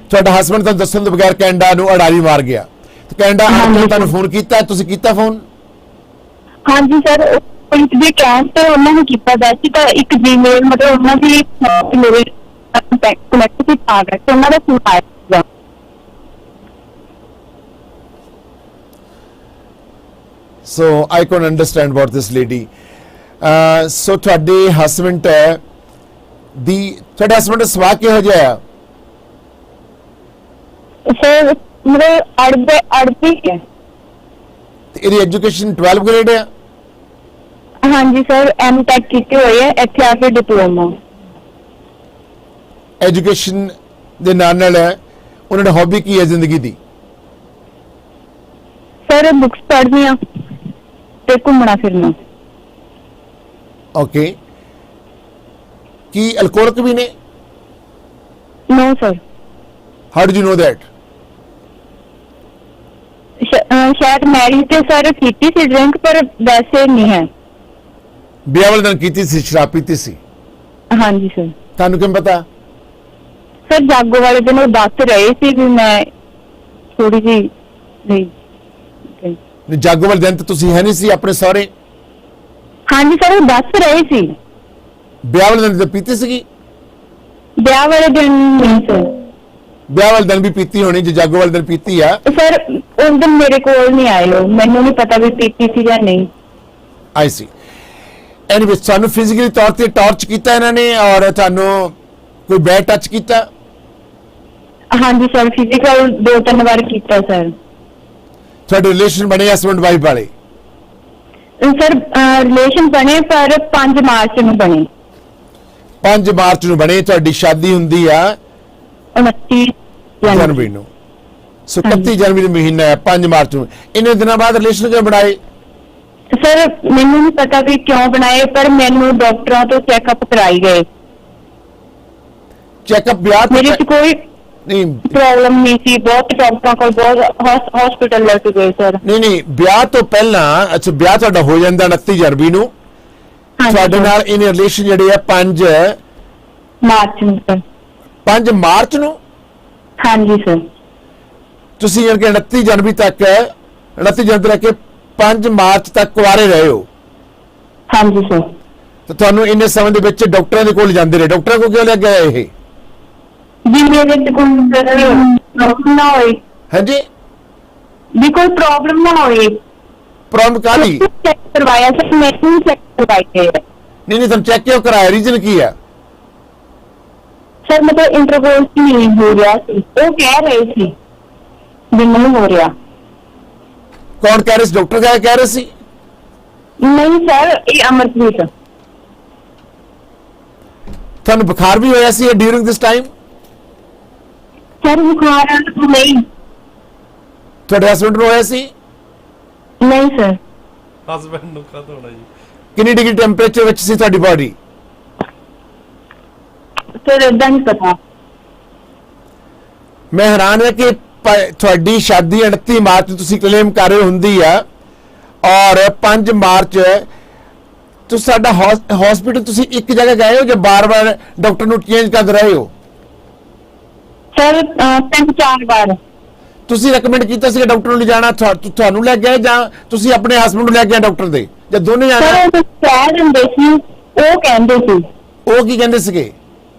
ਤੁਹਾਡਾ ਹਸਬੰਡ ਤੁਹਾਨੂੰ ਦੱਸਣ ਤੋਂ ਬਗੈਰ ਕੈਨੇਡਾ ਨੂੰ ਅੜਾਰੀ ਮਾਰ ਗਿਆ ਤੇ ਕੈਨੇਡਾ ਆਣ ਕੇ ਤੁਹਾਨੂੰ ਫੋਨ ਕੀਤਾ? ਤੁਸੀਂ ਕੀਤਾ ਫੋਨ? ਹਾਂਜੀ ਸਰ, ਪੁਲਿਸ ਦੇ ਕੈਂਪ ਤੇ ਉਹਨਾਂ ਨੇ ਕੀਤਾ ਵੈਸੇ ਤਾਂ ਇੱਕ ਜੀਮੇਲ ਮਤਲਬ ਉਹਨਾਂ ਦੀ ਮੇਰੇ ਕਨੈਕਟ ਤੇ ਆ ਗਿਆ ਤੇ ਉਹਨਾਂ ਦਾ ਫੋਨ ਆਇਆ ਸੀਗਾ। So I can understand about this lady. So ਤੁਹਾਡੇ ਹਸਬੰਡ ਤੁਹਾਡੇ ਹਸਬੰਡ ਦਾ ਸੁਭਾਅ ਕਿਹੋ ਜਿਹਾ ਆ? ਸਰ ਮੇਰੇ ਅੜਦੇ ਹੈ। ਤੇ ਇਹਦੀ ਐਜੂਕੇਸ਼ਨ 12 ਗ੍ਰੇਡ ਆ? ਹਾਂਜੀ ਸਰ, M.Tech ਕੀਤੀ ਹੋਈ ਹੈ, ਇੱਥੇ ਆ ਕੇ ਡਿਪਲੋਮਾ। ਐਜੂਕੇਸ਼ਨ ਦੇ ਨਾਲ ਉਹਨਾਂ ਦੀ ਹੌਬੀ ਕੀ ਹੈ ਜ਼ਿੰਦਗੀ ਦੀ? ਸਰ ਬੁੱਕਸ ਪੜ੍ਹਨੀਆਂ ਤੇ ਘੁੰਮਣਾ ਫਿਰਨਾ। ਓਕੇ। ਕੀ ਅਲਕੋਹਲਿਕ ਵੀ ਨੇ? No sir. How did you know that? ਸ਼ਾਇਦ ਮੈਰਿਜ ਤੇ ਸਰ ਕੀਤੀ ਸੀ ਡਰਿੰਕ, ਪਰ ਵੈਸੇ ਨਹੀਂ ਹੈ। ਵਿਆਹ ਵਾਲੇ ਦਿਨ ਕੀਤੀ ਸੀ, ਸ਼ਰਾਬ ਪੀਤੀ ਸੀ? ਹਾਂਜੀ ਸਰ। ਤੁਹਾਨੂੰ ਕਿਵੇਂ ਪਤਾ? ਸਰ ਜਾਗੋ ਵਾਲੇ ਦਿਨ ਉਹ ਦੱਸ ਰਹੇ ਸੀ ਵੀ ਮੈਂ ਥੋੜੀ ਜਿਹੀ ਨਹੀਂ। ਜਾਗੋ ਵਾਲੇ ਦਿਨ ਤਾਂ ਤੁਸੀਂ ਹੈ ਨਹੀਂ ਸੀ ਆਪਣੇ ਸਹੁਰੇ? ਹਾਂਜੀ ਸਰ, ਉਹ ਦੱਸ ਰਹੇ ਸੀ। ਵਿਆਹ ਵਾਲੇ ਦਿਨ ਤਾਂ ਪੀਤੀ ਸੀਗੀ? ਵਿਆਹ ਵਾਲੇ ਦਿਨ ਨਹੀਂ ਸਰ। ਵਿਆਹ ਵਾਲੇ ਦਿਨ ਵੀ ਪੀਤੀ ਹੋਣੀ, ਜੇ ਜਾਗੋ ਵਾਲੇ ਦਿਨ ਪੀਤੀ ਆ। ਸਰ ਉਸ ਦਿਨ ਮੇਰੇ ਕੋਲ ਨਹੀਂ ਆਏ ਹੋ, ਮੈਨੂੰ ਨਹੀਂ ਪਤਾ ਵੀ ਪੀਤੀ ਸੀ ਜਾਂ ਨਹੀਂ। ਆਈ ਸੀ। ਐਨੀਵੇ, ਤੁਹਾਨੂੰ ਫਿਜ਼ੀਕਲੀ ਤੌਰ ਤੇ ਟਾਰਚ ਕੀਤਾ ਇਹਨਾਂ ਨੇ ਔਰ ਤੁਹਾਨੂੰ ਕੋਈ ਬੈਡ ਟੱਚ ਕੀਤਾ? ਹਾਂਜੀ ਸਰ, ਫਿਜ਼ੀਕਲ 2-3 ਵਾਰ ਕੀਤਾ ਸਰ। ਤੁਹਾਡੇ ਰਿਲੇਸ਼ਨ ਬਣੇ ਹਸਬੰਡ ਵਾਈਫ ਵਾਲੇ? ਸਰ ਰਿਲੇਸ਼ਨ ਬਣੇ ਪਰ 5 ਮਾਰਚ ਨੂੰ ਬਣੇ। 5 ਮਾਰਚ ਨੂੰ ਬਣੇ। ਤੁਹਾਡੀ ਸ਼ਾਦੀ ਹੁੰਦੀ ਆ 29 ਜਨਵਰੀ ਨੂੰ। ਸੋ 31 ਜਨਵਰੀ ਦਾ ਮਹੀਨਾ ਹੈ, 5 ਮਾਰਚ ਨੂੰ। ਇੰਨੇ ਦਿਨਾਂ ਬਾਅਦ ਰਿਲੇਸ਼ਨ ਕਿਉਂ ਬਣਾਏ? ਸਰ ਮੈਨੂੰ ਨਹੀਂ ਪਤਾ ਵੀ ਕਿਉਂ ਬਣਾਏ, ਪਰ ਮੈਨੂੰ ਡਾਕਟਰਾਂ ਤੋਂ ਚੈੱਕਅਪ ਕਰਾਈ ਗਏ। ਚੈੱਕਅਪ ਵਿਆਹ ਤੋਂ ਮੇਰੇ 'ਚ ਕੋਈ ਨਹੀਂ? ਪ੍ਰੋਬਲਮ ਨਹੀਂ ਸੀ, ਬਹੁਤ ਡਾਕਟਰਾਂ ਕੋਲ ਬਹੁਤ ਹਸਪੀਟਲ ਲੈ ਕੇ ਗਏ ਸਰ। ਨਹੀਂ, ਵਿਆਹ ਤੋਂ ਪਹਿਲਾਂ। ਅੱਛਾ, ਵਿਆਹ ਤੁਹਾਡਾ ਹੋ ਜਾਂਦਾ 29 ਜਨਵਰੀ ਨੂੰ। ਤੁਹਾਡੇ ਨਾਲ ਇਹਨੇ ਰਿਲੇਸ਼ਨ ਜਿਹੜੇ ਆ 5 ਮਾਰਚ ਨੂੰ ਸਰ। 5 ਮਾਰਚ ਨੂੰ? ਹਾਂਜੀ ਸਰ। ਤੁਸੀਂ ਯਾਨੀ ਕਿ 29 ਜਨਵਰੀ ਤੱਕ 29 ਜਨਵਰੀ ਤੋਂ ਲੈ ਕੇ 5 ਮਾਰਚ ਤੱਕ ਕੁਆਰੇ ਰਹੇ ਹੋ? ਹਾਂਜੀ ਸਰ। ਤੇ ਤੁਹਾਨੂੰ ਇੰਨੇ ਸਮੇਂ ਦੇ ਵਿੱਚ ਡਾਕਟਰਾਂ ਦੇ ਕੋਲ ਜਾਂਦੇ ਰਹੇ, ਡਾਕਟਰਾਂ ਕੋਲ ਕਿਉਂ ਲੈ ਕੇ ਆਏ ਇਹ? ਜੀ ਮੇਰੇ ਤੇ ਕੋਈ ਪ੍ਰੋਬਲਮ ਨਾ ਹੋਈ। ਹਾਂਜੀ? ਵੀ ਕੋਈ ਪ੍ਰੋਬਲਮ ਨਾ ਹੋਈ। ਪ੍ਰੋਬਲਮ ਕਾਹਦੀ? ਚੈੱਕ ਕਰਵਾਇਆ ਸਰ, ਮੈਨੂੰ ਚੈੱਕ ਕਰਵਾਇਆ। ਨਹੀਂ, ਤੁਹਾਨੂੰ ਚੈੱਕ ਕਿਉਂ ਕਰਾਇਆ? ਰੀਜ਼ਨ ਕੀ ਹੈ? ਸਰ ਮਤਲਬ ਇੰਟਰਕੋਰਸ ਨਹੀਂ ਹੋ ਰਿਹਾ ਸੀ, ਉਹ ਕਹਿ ਰਹੇ ਸੀ ਵੀ ਨਹੀਂ ਹੋ ਰਿਹਾ। ਕੌਣ ਕਹਿ ਰਹੇ ਸੀ? ਡਾਕਟਰ ਕਹਿ ਰਹੇ ਸੀ? ਨਹੀਂ ਸਰ, ਇਹ ਅਮਰਪ੍ਰੀਤ। ਤੁਹਾਨੂੰ ਬੁਖਾਰ ਵੀ ਹੋਇਆ ਸੀ ਡਿਊਰਿੰਗ ਦਿਸ ਟਾਈਮ? ਸਰ ਬੁਖਾਰ ਨਹੀਂ। ਤੁਹਾਡੇ ਹਸਬੰਡ ਨੂੰ ਹੋਇਆ ਸੀ? ਨਹੀਂ ਸਰ। ਹਸਬੰਡ ਨੂੰ ਕਦ ਹੋਣਾ ਜੀ? ਕਿੰਨੀ ਡਿਗਰੀ ਟੈਂਪਰੇਚਰ ਵਿੱਚ ਸੀ ਤੁਹਾਡੀ ਬਾਡੀ? ਸਰ ਏਦਾਂ ਨਹੀਂ ਪਤਾ। ਮੈਂ ਹੈਰਾਨ ਹਾਂ ਕਿ ਤੁਹਾਡੀ ਸ਼ਾਦੀ 29 ਮਾਰਚ ਨੂੰ ਤੁਸੀਂ ਕਲੇਮ ਕਰ ਰਹੇ ਹੁੰਦੀ ਆ, ਔਰ 5 ਮਾਰਚ ਤੁਸੀਂ ਸਾਡਾ ਹਸਪੀਟਲ ਤੁਸੀਂ ਇੱਕ ਜਗ੍ਹਾ ਗਏ ਹੋ ਜਾਂ ਬਾਰ-ਬਾਰ ਡਾਕਟਰ ਨੂੰ ਚੇਂਜ ਕਰਦੇ ਰਹੇ ਹੋ? ਸਰ 3-4 ਵਾਰ। ਤੁਸੀਂ ਰეკਮੈਂਡ ਕੀਤਾ ਸੀ ਡਾਕਟਰ ਨੂੰ ਲਿਜਾਣਾ, ਤੁਹਾਨੂੰ ਲੈ ਗਏ ਜਾਂ ਤੁਸੀਂ ਆਪਣੇ ਹਸਬੰਡ ਨੂੰ ਲੈ ਗਏ ਡਾਕਟਰ ਦੇ, ਜਾਂ ਦੋਨੇ ਜਾਣੇ? ਸਰ ਉਹ ਕਹਿ ਦਿੰਦੇ ਸੀ, ਉਹ ਕਹਿੰਦੇ ਸੀ। ਉਹ ਕੀ ਕਹਿੰਦੇ ਸੀਗੇ?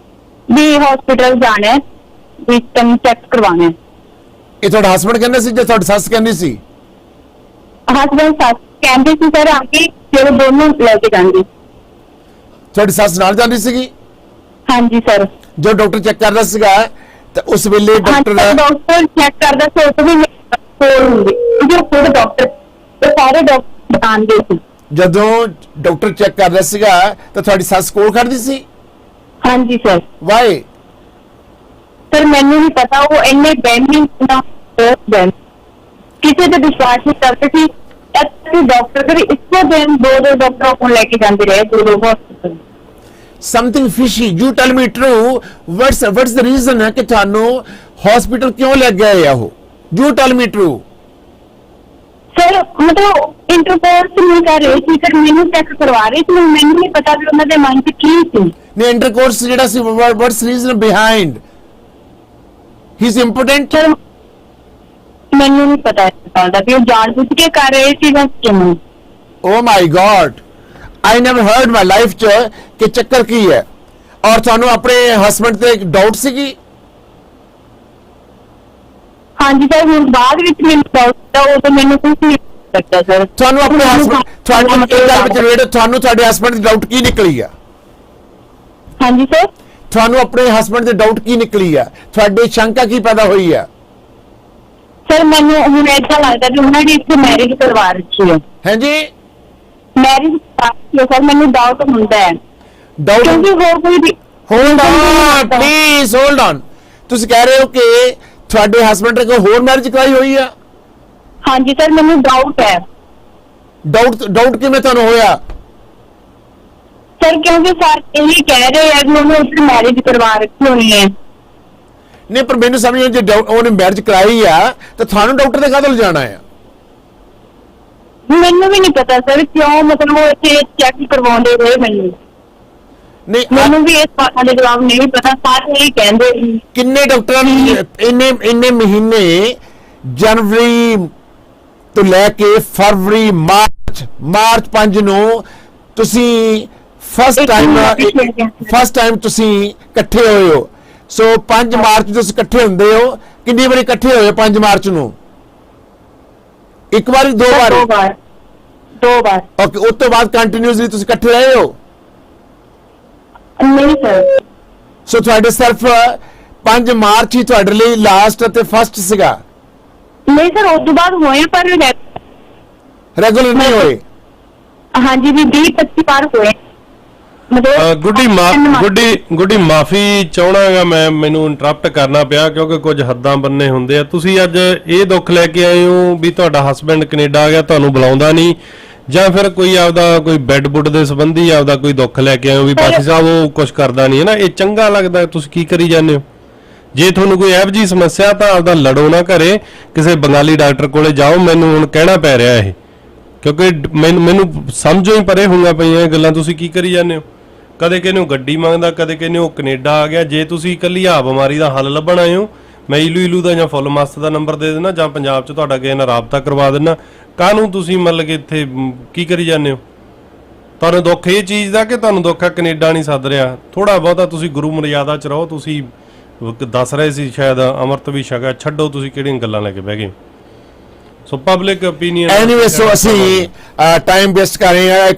ਵੀ ਹਸਪੀਟਲ ਜਾਣਾ ਹੈ, ਵੀ ਤੈਨੂੰ ਚੈੱਕ ਕਰਵਾਉਣਾ ਹੈ। ਇਹ ਤੁਹਾਡਾ ਹਸਬੰਡ ਕਹਿੰਦੇ ਸੀ ਜਾਂ ਤੁਹਾਡੀ ਸੱਸ ਕਹਿੰਦੀ ਸੀ? ਹਸਬੰਡ ਸੱਸ ਕਹਿੰਦੇ ਸੀ ਸਰ, ਆ ਕੇ ਫਿਰ ਦੋਨੋਂ ਲੈ ਕੇ ਜਾਂਦੇ। ਤੁਹਾਡੀ ਸੱਸ ਨਾਲ ਜਾਂਦੀ ਸੀਗੀ? ਹਾਂਜੀ ਸਰ। ਜੋ ਡਾਕਟਰ ਚੈੱਕ ਕਰਦਾ ਸੀਗਾ ਤਾਂ ਉਸ ਵੇਲੇ ਡਾਕਟਰ ਡਾਕਟਰ ਚੈੱਕ ਕਰਦਾ ਸੀ, ਉਹ ਵੀ ਕੋਲ ਹੁੰਦੀ, ਜੋ ਖੁਦ ਡਾਕਟਰ, ਉਹ ਸਾਰੇ ਡਾਕਟਰ ਜਾਣਦੇ ਸੀ। ਜਦੋਂ ਡਾਕਟਰ ਚੈੱਕ ਕਰ ਰਿਹਾ ਸੀਗਾ ਤਾਂ ਤੁਹਾਡੀ ਸੱਸ ਕੋਲ ਖੜਦੀ ਸੀ? ਹਾਂਜੀ ਸਰ। ਵਾਈ? ਸਰ ਮੈਨੂੰ ਨਹੀਂ ਪਤਾ, ਉਹ ਇੰਨੇ ਬੈਂਡਿੰਗ ਨਾ ਕਿਸੇ ਤੇ ਵਿਸ਼ਵਾਸ ਨਹੀਂ ਕਰਦੇ ਸੀ। ਡਾਕਟਰ ਦੇ ਇੱਕੋ ਦਿਨ ਦੋ ਡਾਕਟਰਾਂ ਕੋਲ ਲੈ ਕੇ ਜਾਂਦੇ ਰਹੇ, ਦੋ ਹਸਪਤਾਲ। Something fishy. You tell me true. What's the reason ਕਿ ਤੁਹਾਨੂੰ ਹਸਪੀਟਲ ਕਿਉਂ ਲੈ ਗਏ ਆ ਉਹ? You tell me true. Sir ਮਤਲਬ ਇੰਟਰਕੋਰਸ ਨਹੀਂ ਕਰ ਰਹੇ ਸੀ ਸਰ, ਮੈਨੂੰ ਚੈੱਕ ਕਰਵਾ ਰਹੇ ਸੀ, ਮੈਨੂੰ ਨਹੀਂ ਪਤਾ ਵੀ ਉਹਨਾਂ ਦੇ ਮਨ 'ਚ ਕੀ ਸੀ। ਨੇ ਇੰਟਰਕੋਰਸ ਜਿਹੜਾ ਸੀ, what's reason behind? He's impotent? Sir ਮੈਨੂੰ ਨਹੀਂ ਪਤਾ ਇਸ ਗੱਲ ਦਾ ਵੀ ਉਹ ਜਾਣਬੁੱਝ ਕੇ ਕਰ ਰਹੇ ਸੀ ਜਾਂ ਕਿਵੇਂ। Oh my God. I never heard my life 'ਚ ਕਿ ਚੱਕਰ ਕੀ ਹੈ। ਔਰ ਤੁਹਾਨੂੰ ਆਪਣੇ ਹਸਬੰਡ ਤੇ ਡਾਊਟ ਸੀਗੀ? ਹਾਂਜੀ ਸਰ, ਹੁਣ ਬਾਅਦ ਵਿੱਚ ਮੈਨੂੰ ਡਾਊਟ ਆ, ਉਦੋਂ ਮੈਨੂੰ ਕੁਝ ਨਹੀਂ ਲੱਗਦਾ ਸਰ। ਤੁਹਾਨੂੰ ਆਪਣੇ ਹਸਬੰਡ ਤੁਹਾਨੂੰ ਤੁਹਾਡੇ ਹਸਬੰਡ ਦੀ ਡਾਊਟ ਕੀ ਨਿਕਲੀ ਆ? ਹਾਂਜੀ ਸਰ। ਤੁਹਾਨੂੰ ਆਪਣੇ ਹਸਬੰਡ ਦੇ ਡਾਊਟ ਕੀ ਨਿਕਲੀ ਆ? ਤੁਹਾਡੇ ਸ਼ੰਕਾ ਕੀ ਪੈਦਾ ਹੋਈ ਆ? ਸਰ ਮੈਨੂੰ ਹੁਣ ਏਦਾਂ ਲੱਗਦਾ ਵੀ ਉਹਨਾਂ ਨੇ ਇੱਥੇ ਮੈਰਿਜ ਕਰਵਾ ਰੱਖੀ ਹੈ। ਹਾਂਜੀ? ਮੈਰਿਜ ਸਰ ਮੈਨੂੰ ਡਾਊਟ ਹੁੰਦਾ ਹੈ ਡਾਊਟ? ਕਿਉਂਕਿ ਹੋਰ ਕੋਈ hold on please, hold on. ਤੁਸੀਂ ਕਹਿ ਰਹੇ ਹੋ ਕਿ ਤੁਹਾਡੇ ਹਸਬੰਡ ਨੇ ਕੋਈ ਹੋਰ ਮੈਰਿਜ ਕਰਾਈ ਹੋਈ ਆ? ਹਾਂਜੀ ਸਰ, ਮੈਨੂੰ ਡਾਊਟ ਹੈ। ਡਾਊਟ ਕਿਵੇਂ ਤੁਹਾਨੂੰ ਹੋਇਆ? ਸਰ ਕਿਉਂਕਿ ਸਰ ਇਹ ਕਹਿ ਰਹੇ ਆ ਕਿ ਉਹਨੇ ਉੱਥੇ ਮੈਰਿਜ ਕਰਵਾ ਰੱਖੀ ਹੋਣੀ ਹੈ। ਨਹੀਂ, ਪਰ ਮੈਨੂੰ ਸਮਝ ਨਹੀਂ, ਜੇ ਉਹਨੇ ਮੈਰਿਜ ਕਰਾਈ ਆ ਤਾਂ ਤੁਹਾਨੂੰ ਡਾਕਟਰ ਦੇ ਕਾਹਦੇ ਜਾਣਾ ਆ? ਮੈਨੂੰ ਵੀ ਨਹੀਂ ਪਤਾ ਸਰ ਕਿਉਂ, ਮਤਲਬ ਉਹ ਇੱਥੇ ਚੈੱਕ ਕਰਵਾਉਂਦੇ ਰਹੇ ਮੈਨੂੰ ਵੀ ਇਸ ਬਾਤ ਦਾ ਜਵਾਬ ਨਹੀਂ ਪਤਾ। ਸਾਰੇ ਇਹ ਕਹਿੰਦੇ ਸੀ। ਕਿੰਨੇ ਡਾਕਟਰਾਂ ਨੇ ਇੰਨੇ ਮਹੀਨੇ, ਜਨਵਰੀ ਤੋਂ ਲੈ ਕੇ ਫਰਵਰੀ, ਮਾਰਚ 5 ਨੂੰ ਤੁਸੀਂ ਫਸਟ ਟਾਈਮ ਤੁਸੀਂ ਇਕੱਠੇ ਹੋਏ ਹੋ। ਸੋ 5 ਮਾਰਚ ਨੂੰ ਤੁਸੀਂ ਇਕੱਠੇ ਹੁੰਦੇ ਹੋ। ਕਿੰਨੀ ਵਾਰੀ ਇਕੱਠੇ ਹੋਏ 5 ਮਾਰਚ ਨੂੰ? ਇੱਕ ਵਾਰੀ, ਦੋ ਵਾਰ? ਦੋ ਵਾਰ। ਓਕੇ, ਉਸ ਤੋਂ ਬਾਅਦ ਕੰਟੀਨਿਊਸਲੀ ਤੁਸੀਂ ਇਕੱਠੇ ਰਹੇ ਹੋ? ਨਹੀਂ ਸਰ। ਸੋ ਤੁਹਾਡੇ ਸਿਰਫ 5 ਮਾਰਚ ਹੀ ਤੁਹਾਡੇ ਲਈ ਲਾਸਟ ਅਤੇ ਫਸਟ ਸੀਗਾ? ਨਹੀਂ ਸਰ, ਉਸ ਤੋਂ ਬਾਅਦ ਹੋਏ ਪਰ ਰੈਗੂਲਰ ਨਹੀਂ ਹੋਏ? ਹਾਂਜੀ ਵੀ 20-25 ਵਾਰ ਹੋਏ। ਗੁੱਡੀ ਮਾਫੀ ਚਾਹਣਾਗਾ ਮੈਂ, ਮੈਨੂੰ ਇੰਟਰਪਟ ਕਰਨਾ ਪਿਆ ਕਿਉਂਕਿ ਕੁਝ ਹੱਦਾਂ ਬੰਨੇ ਹੁੰਦੇ ਆ। ਤੁਸੀਂ ਅੱਜ ਇਹ ਦੁੱਖ ਲੈ ਕੇ ਆਏ ਹੋ ਵੀ ਤੁਹਾਡਾ ਹਸਬੰਡ ਕੈਨੇਡਾ ਆ ਗਿਆ, ਤੁਹਾਨੂੰ ਬੁਲਾਉਂਦਾ ਨਹੀਂ, ਜਾਂ ਫਿਰ ਕੋਈ ਆਪਦਾ ਕੋਈ ਬੈੱਡ ਬੁੱਡ ਦੇ ਸੰਬੰਧੀ ਆਪਦਾ ਕੋਈ ਦੁੱਖ ਲੈ ਕੇ ਆਏ ਹੋ ਵੀ ਬਾਕੀ ਸਾਹਿਬ ਉਹ ਕੁਝ ਕਰਦਾ ਨਹੀਂ ਹੈ ਨਾ? ਇਹ ਚੰਗਾ ਲੱਗਦਾ? ਤੁਸੀਂ ਕੀ ਕਰੀ ਜਾਂਦੇ ਹੋ? ਜੇ ਤੁਹਾਨੂੰ ਕੋਈ ਇਹੋ ਜਿਹੀ ਸਮੱਸਿਆ ਤਾਂ ਆਪਦਾ ਲੜੋ ਨਾ ਘਰੇ, ਕਿਸੇ ਬੰਗਾਲੀ ਡਾਕਟਰ ਕੋਲੇ ਜਾਓ। ਮੈਨੂੰ ਹੁਣ ਕਹਿਣਾ ਪੈ ਰਿਹਾ ਇਹ ਕਿਉਂਕਿ ਮੈਨੂੰ ਸਮਝੋ ਹੀ ਪਰੇ ਹੋਈਆਂ ਪਈਆਂ ਇਹ ਗੱਲਾਂ। ਤੁਸੀਂ ਕੀ ਕਰੀ ਜਾਂਦੇ ਹੋ? ਕਦੇ ਕਹਿੰਦੇ ਹੋ ਗੱਡੀ ਮੰਗਦਾ, ਕਦੇ ਕਹਿੰਦੇ ਹੋ ਕੈਨੇਡਾ ਆ ਗਿਆ। ਜੇ ਤੁਸੀਂ ਇਕੱਲੀ ਆ ਬਿਮਾਰੀ ਦਾ ਹੱਲ ਲੱਭਣ ਆਏ ਹੋ, ਮੈਂ ਇਲੂ ਦਾ ਜਾਂ ਫੁੱਲ ਮਸਤ ਦਾ ਨੰਬਰ ਦੇ ਦੇਣਾ, ਜਾਂ ਪੰਜਾਬ 'ਚ ਤੁਹਾਡਾ ਕਿਸੇ ਨਾਲ ਰਾਬਤਾ ਕਰਵਾ ਦੇਣਾ। ਕਾਹਨੂੰ ਤੁਸੀਂ ਮਤਲਬ ਕਿ ਇੱਥੇ ਕੀ ਕਰੀ ਜਾਂਦੇ ਹੋ? ਤੁਹਾਨੂੰ ਦੁੱਖ ਇਹ ਚੀਜ਼ ਦਾ ਕਿ ਤੁਹਾਨੂੰ ਦੁੱਖ ਆ ਕੈਨੇਡਾ ਨਹੀਂ ਸੱਦ ਰਿਹਾ? ਥੋੜਾ ਬਹੁਤਾ ਤੁਸੀਂ ਗੁਰੂ ਮਰਿਆਦਾ 'ਚ ਰਹੋ। ਤੁਸੀਂ ਦੱਸ ਰਹੇ ਸੀ ਸ਼ਾਇਦ ਅੰਮ੍ਰਿਤ ਵੀ ਛਕਿਆ, ਛੱਡੋ ਤੁਸੀਂ ਕਿਹੜੀਆਂ ਗੱਲਾਂ ਲੈ ਕੇ ਬਹਿ ਗਏ। ਸੋ ਪਬਲਿਕ ਓਪੀਨੀਅਨ ਐਨੀਵੇ, ਸੋ ਅਸੀਂ ਟਾਈਮ ਵੇਸਟ ਕਰ ਰਹੇ ਹਾਂ।